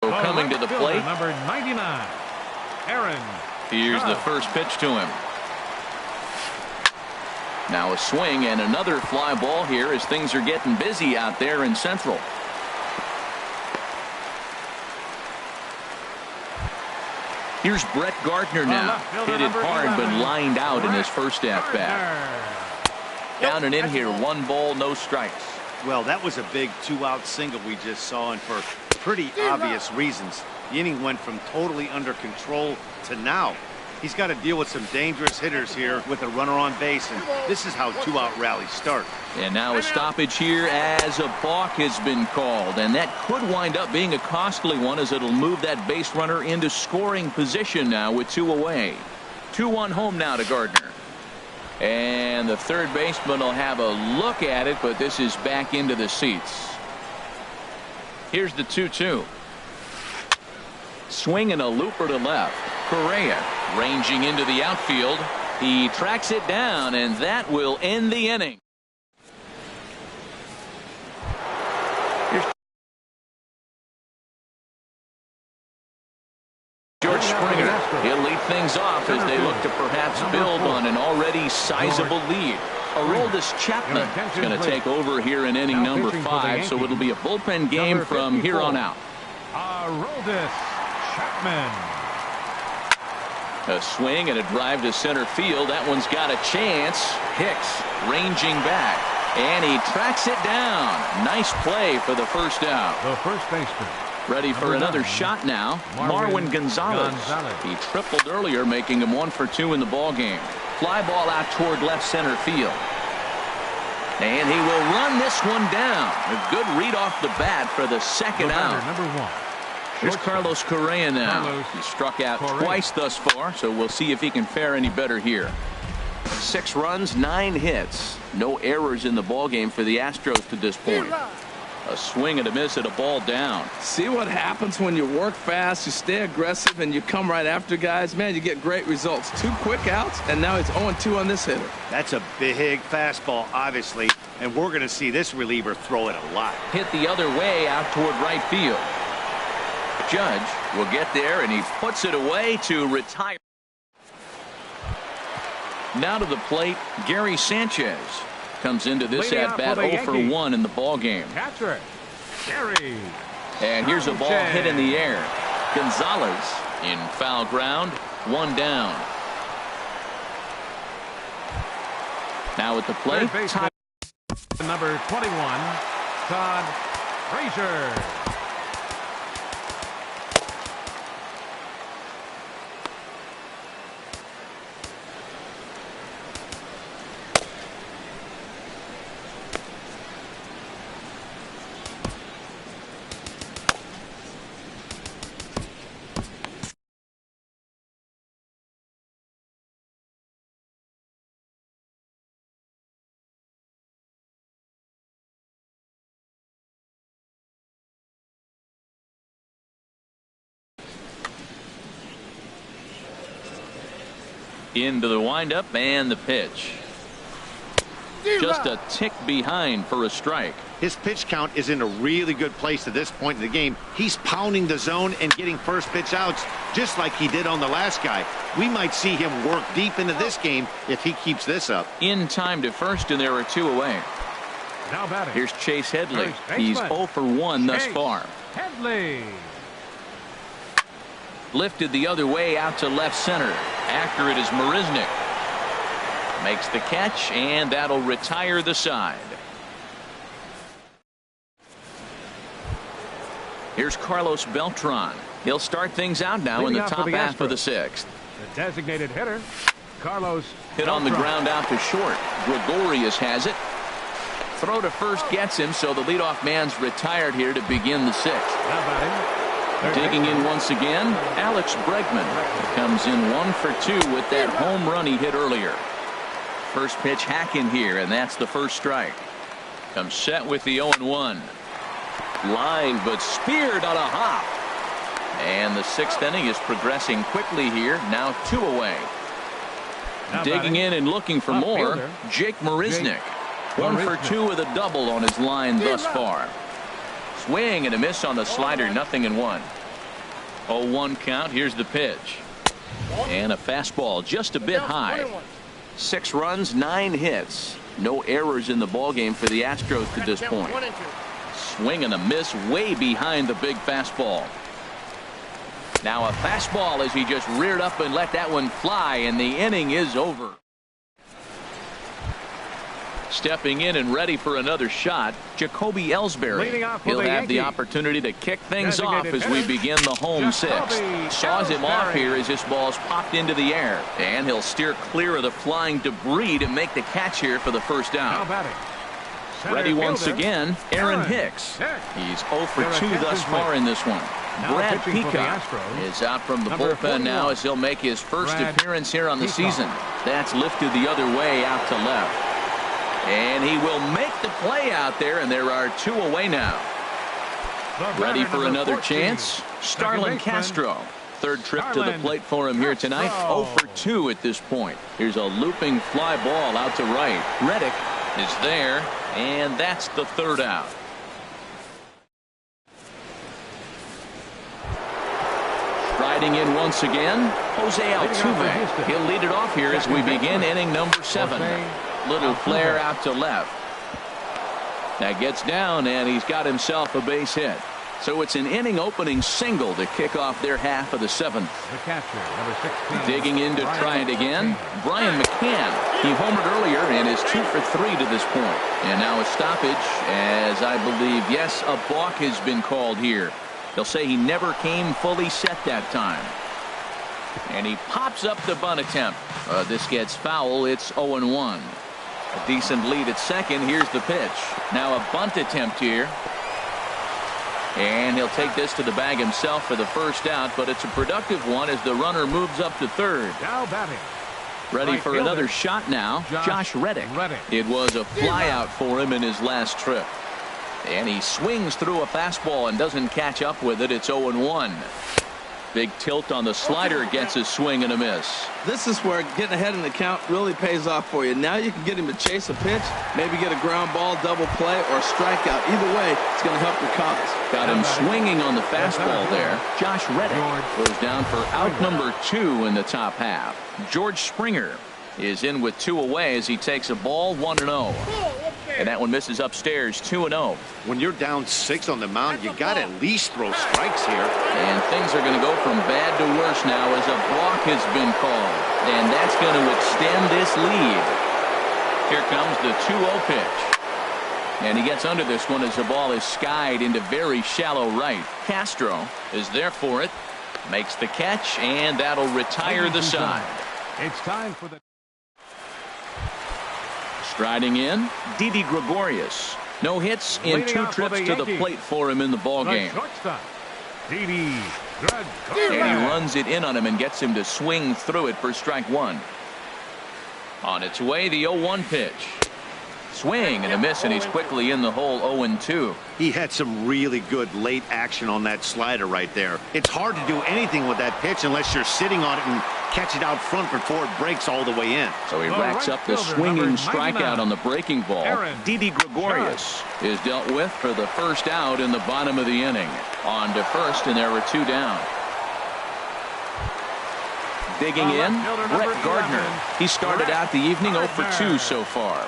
coming to the plate, number 99, Aaron. Here's the first pitch to him. Now a swing and another fly ball here as things are getting busy out there in Central. Here's Brett Gardner now. Hit it hard but lined out in his first at bat. Down and in here, 1 ball, no strikes. Well, that was a big 2-out single we just saw, and for pretty obvious reasons. The inning went from totally under control to now. He's got to deal with some dangerous hitters here with a runner on base, and this is how 2-out rallies start. And now a stoppage here as a balk has been called, and that could wind up being a costly one as it'll move that base runner into scoring position now with 2 away. 2-1 home now to Gardner. And the third baseman will have a look at it, but this is back into the seats. Here's the 2-2. Swing and a looper to left. Correa ranging into the outfield. He tracks it down, and that will end the inning. George Springer. He'll lead things off as they look to perhaps build on an already sizable lead. Aroldis Chapman is going to take over here in inning number 5, so it'll be a bullpen game from here on out. Aroldis Chapman. A swing and a drive to center field. That one's got a chance. Hicks ranging back, and he tracks it down. Nice play for the first out. The first baseman. Ready for another shot now. Marwin Gonzalez. He tripled earlier, making him 1 for 2 in the ball game. Fly ball out toward left center field. And he will run this one down. A good read off the bat for the second out. Number 1. Here's Carlos Correa now. He struck out twice thus far, so we'll see if he can fare any better here. 6 runs, 9 hits. No errors in the ball game for the Astros to this point. A swing and a miss at a ball down. See what happens when you work fast, you stay aggressive, and you come right after guys. Man, you get great results. 2 quick outs, and now he's 0-2 on this hitter. That's a big fastball, obviously, and we're going to see this reliever throw it a lot. Hit the other way out toward right field. Judge will get there, and he puts it away to retire. Now to the plate, Gary Sanchez comes into this at bat 0 for 1 in the ball game. Catcher, Gary. And here's a ball hit in the air. Gonzalez in foul ground, 1 down. Now at the plate, Number 21, Todd Frazier. into the windup and the pitch. Just a tick behind for a strike. His pitch count is in a really good place at this point in the game. He's pounding the zone and getting first pitch outs just like he did on the last guy. We might see him work deep into this game if he keeps this up. In time to first, and there are 2 away. Now batting. Here's Chase Headley. He's 0 for 1 thus far. Headley. Lifted the other way out to left center. After it is Marisnick. Makes the catch, and that'll retire the side. Here's Carlos Beltran. He'll start things out now in the top half of the 6th. The designated hitter, Carlos Hit on the ground out to short. Gregorius has it. Throw to first gets him, so the leadoff man's retired here to begin the 6th. Now batting. Digging in once again, Alex Bregman comes in 1 for 2 with that home run he hit earlier. First pitch hack in here, and that's the first strike. Comes set with the 0-1. Line, but speared on a hop. And the 6th inning is progressing quickly here. Now 2 away. Digging in and looking for more, Jake Marisnick. 1 for 2 with a double on his line thus far. Swing and a miss on the slider, 0-1. 0-1 count. Here's the pitch. And a fastball just a bit high. 6 runs, 9 hits. No errors in the ballgame for the Astros to this point. Swing and a miss way behind the big fastball. Now a fastball as he just reared up and let that one fly, and the inning is over. Stepping in and ready for another shot, Jacoby Ellsbury. He'll have the opportunity to kick things off as we begin the home sixth. Saws him off here as this ball's popped into the air. And he'll steer clear of the flying debris to make the catch here for the first down. Ready once again, Aaron Hicks. He's 0 for 2 thus far in this one. Brad Peacock is out from the bullpen now as he'll make his first appearance here on the season. That's lifted the other way out to left. And he will make the play out there, and there are 2 away now. Ready for another chance? Starlin Castro. Third trip to the plate for him here tonight. 0 for 2 at this point. Here's a looping fly ball out to right. Reddick is there, and that's the 3rd out. Riding in once again, Jose Altuve. He'll lead it off here as we begin inning number 7. Little flare out to left. That gets down, and he's got himself a base hit. So it's an inning opening single to kick off their half of the 7th. The catcher, number 16. Digging in to try it again, Brian McCann. He homered earlier and is 2 for 3 to this point. And now a stoppage, as I believe, yes, a balk has been called here. They'll say he never came fully set that time. And he pops up the bunt attempt. This gets foul. It's 0-1. A decent lead at second. Here's the pitch. Now a bunt attempt here. And he'll take this to the bag himself for the first out, but it's a productive one as the runner moves up to third. Now batting. Ready for another shot now, Josh Reddick. It was a fly out for him in his last trip. And he swings through a fastball and doesn't catch up with it. It's 0-1. Big tilt on the slider, gets a swing and a miss. This is where getting ahead in the count really pays off for you. Now you can get him to chase a pitch, maybe get a ground ball, double play, or a strikeout. Either way, it's going to help your cause. Got him swinging on the fastball there. Josh Reddick goes down for out number 2 in the top half. George Springer is in with 2 away as he takes a ball, 1-0. And that one misses upstairs, 2-0. When you're down 6 on the mound, you got to at least throw strikes here. And things are going to go from bad to worse now as a balk has been called. And that's going to extend this lead. Here comes the 2-0 pitch. And he gets under this one as the ball is skied into very shallow right. Castro is there for it. Makes the catch, and that'll retire the side. It's time for the... Striding in, Didi Gregorius. No hits in 2 trips to the plate for him in the ballgame. And he runs it in on him and gets him to swing through it for strike 1. On its way, the 0-1 pitch. Swing and a miss, and he's quickly in the hole. 0-2. He had some really good late action on that slider right there. It's hard to do anything with that pitch unless you're sitting on it and catch it out front before it breaks all the way in. So he racks up the swinging strikeout on the breaking ball. Didi Gregorius is dealt with for the first out in the bottom of the inning. On to first, and there were 2 down. Digging in, Brett Gardner. He started out the evening 0 for 2 so far.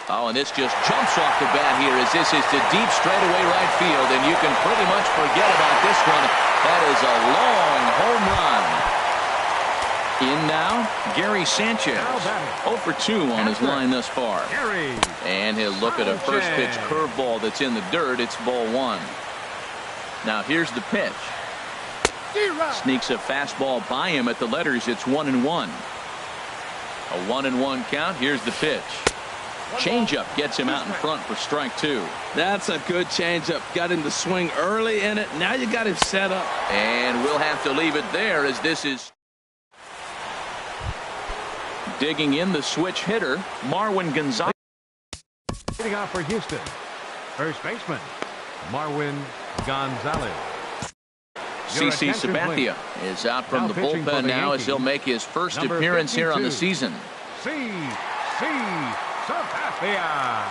Oh, and this just jumps off the bat here as this is to deep straightaway right field, and you can pretty much forget about this one. That is a long home run. In now, Gary Sanchez. 0 for 2 on his line thus far. And he'll look at a first pitch curveball that's in the dirt. It's ball 1. Now here's the pitch. Sneaks a fastball by him at the letters. It's 1-1. A 1-1 count. Here's the pitch. Changeup gets him out in front for strike 2. That's a good changeup. Got him to swing early in it. Now you got him set up. And we'll have to leave it there as this is. Digging in, the switch hitter, Marwin Gonzalez. Hitting out for Houston, first baseman, Marwin Gonzalez. CC Sabathia is out from the bullpen now as he'll make his first appearance here on the season. Sabathia.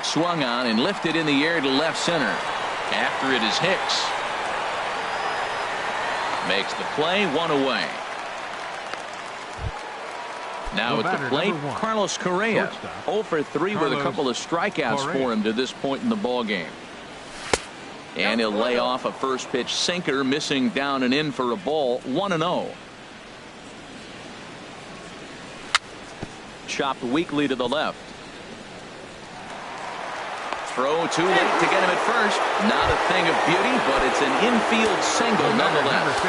Swung on and lifted in the air to left center. After it is Hicks. Makes the play, one away. Now at the plate, Carlos Correa. 0 for 3 with a couple of strikeouts for him to this point in the ball game. And he'll lay off a first pitch sinker, missing down and in for a ball. 1-0. Chopped weakly to the left. Throw too late to get him at first. Not a thing of beauty, but it's an infield single nonetheless.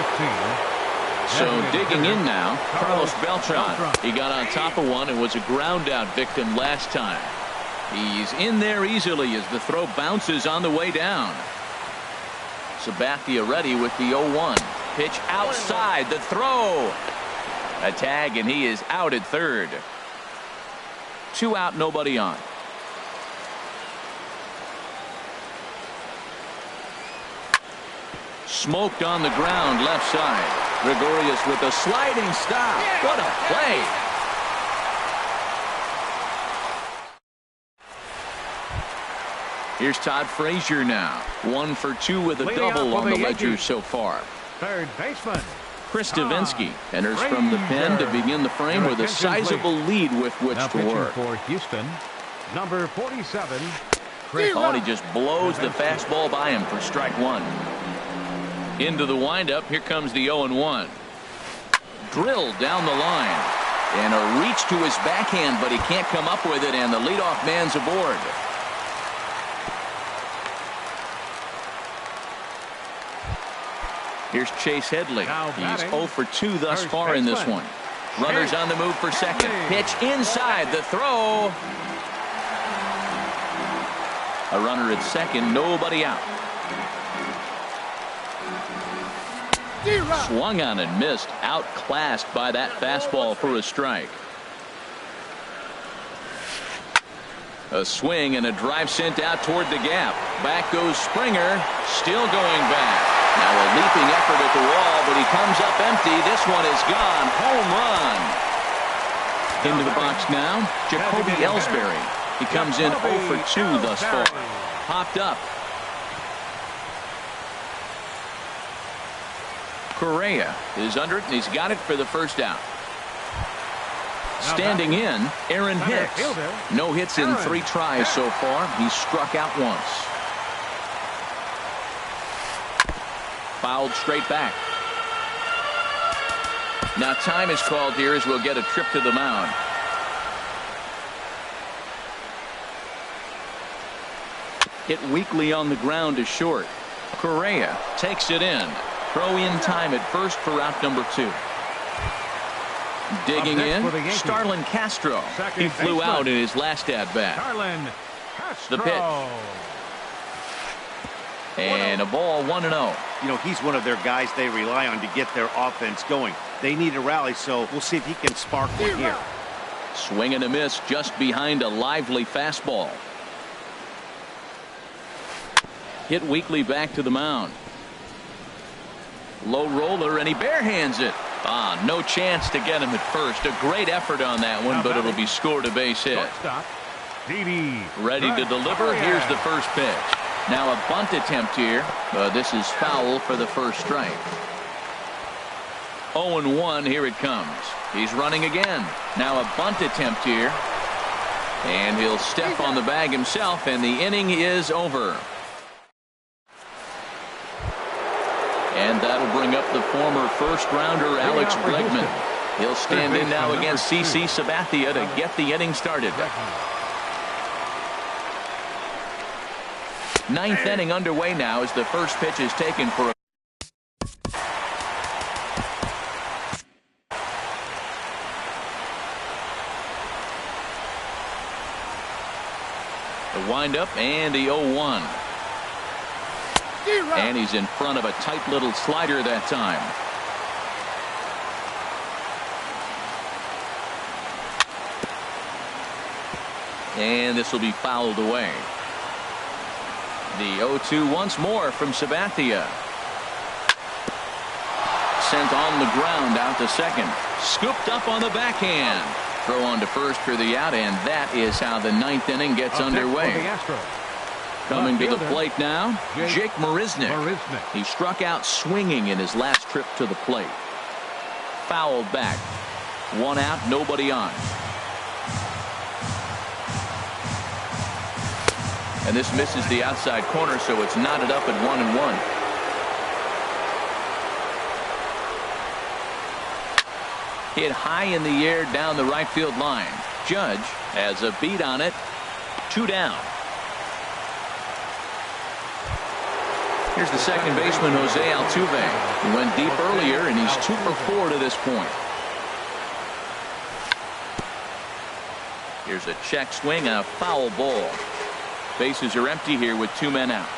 So digging in now, Carlos Beltran. He got on top of one and was a ground out victim last time. He's in there easily as the throw bounces on the way down. Sabathia ready with the 0-1. Pitch outside, the throw. A tag, and he is out at third. 2 out, nobody on. Smoked on the ground left side. Gregorius with a sliding stop. What a play. Here's Todd Frazier now. 1 for 2 with a double on the ledger so far. Third baseman Chris Davinsky enters from the pen to begin the frame with a sizable lead with which to work. For Houston, number 47. Chris. Oh, he just blows the fastball by him for strike 1. Into the windup. Here comes the 0-1. Drilled down the line. And a reach to his backhand, but he can't come up with it, and the leadoff man's aboard. Here's Chase Headley. He's 0 for 2 thus far in this one. Runners on the move for second. Pitch inside. The throw. A runner at second. Nobody out. Swung on and missed. Outclassed by that fastball for a strike. A swing and a drive sent out toward the gap. Back goes Springer. Still going back. Now a leaping effort at the wall, but he comes up empty. This one is gone. Home run. Into the box now, Jacoby Ellsbury. He comes in 0 for 2 thus far. Popped up. Correa is under it, and he's got it for the first out. Standing in, Aaron Hicks. No hits in 3 tries so far. He's struck out once. Fouled straight back. Now time is called here as we'll get a trip to the mound. Hit weakly on the ground to short. Correa takes it in. Throw in time at first for out number 2. Digging in, Starlin Castro. He flew out in his last at-bat. The pitch. And a ball, 1-0. You know, he's one of their guys they rely on to get their offense going. They need a rally, so we'll see if he can spark one here. Swing and a miss just behind a lively fastball. Hit weakly back to the mound. Low roller, and he barehands it. No chance to get him at first. A great effort on that one, but it'll be scored a base hit. Ready to deliver. Here's the first pitch. Now a bunt attempt here. This is foul for the first strike. 0-1. Here it comes. He's running again. Now a bunt attempt here. And he'll step on the bag himself, and the inning is over. And that'll bring up the former first-rounder Alex Bregman. He'll stand in now against CC Sabathia to get the inning started. 9th inning underway now as the first pitch is taken for a windup and the 0-1. And he's in front of a tight little slider that time. And this will be fouled away. The 0-2 once more from Sabathia. sent on the ground out to second. Scooped up on the backhand. Throw on to first for the out, and that is how the ninth inning gets underway. Coming to the plate now, Jake Marisnick. He struck out swinging in his last trip to the plate. Fouled back. One out, nobody on. And this misses the outside corner, so it's knotted up at 1-1. Hit high in the air down the right field line. Judge has a beat on it. 2 down. Here's the second baseman, Jose Altuve. He went deep earlier, and he's 2 for 4 to this point. Here's a check swing and a foul ball. Bases are empty here with 2 men out.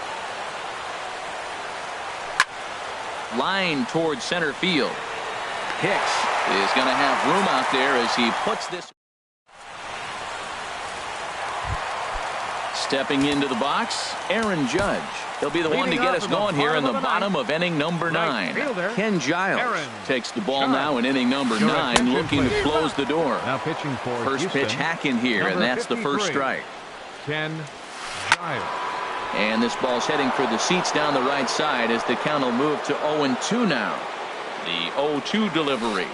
Line towards center field. Hicks is going to have room out there as he puts this. Stepping into the box, Aaron Judge. He'll be the one to get us going here in the bottom of inning number 9. Ken Giles takes the ball now in inning number 9, looking to close the door. Now pitching for First pitch hack in here, and that's the first strike. Ken Giles. And this ball's heading for the seats down the right side as the count will move to 0-2 now. The 0-2 delivery.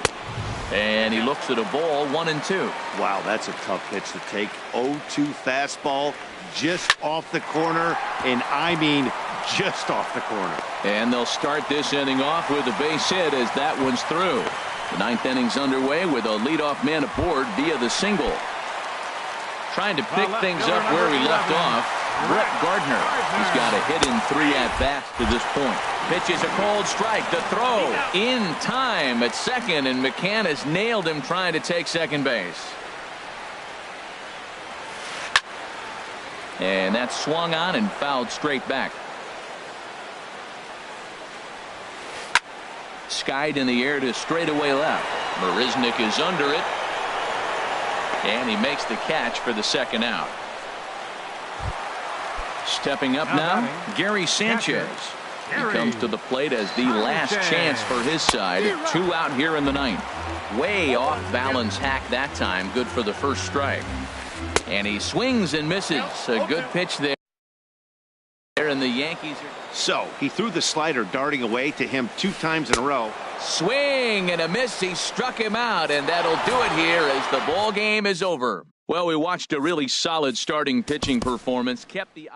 And he looks at a ball, 1-2. Wow, that's a tough pitch to take. 0-2 fastball just off the corner, and I mean just off the corner. And they'll start this inning off with a base hit as that one's through. The 9th inning's underway with a leadoff man aboard via the single. Trying to pick things up where he left off, Brett Gardner. He's got a hit in 3 at-bats to this point. Pitch is a cold strike. The throw in time at second, and McCann has nailed him trying to take second base. And that's swung on and fouled straight back. Skied in the air to straightaway left. Marisnick is under it. And he makes the catch for the second out. Stepping up now, Gary Sanchez. He comes to the plate as the last chance for his side. 2 out here in the 9th. Way off balance hack that time. Good for the first strike. And he swings and misses. A good pitch there. And the Yankees are... So he threw the slider darting away to him 2 times in a row. Swing and a miss. He struck him out, and that'll do it here as the ball game is over. Well, we watched a really solid starting pitching performance. Kept the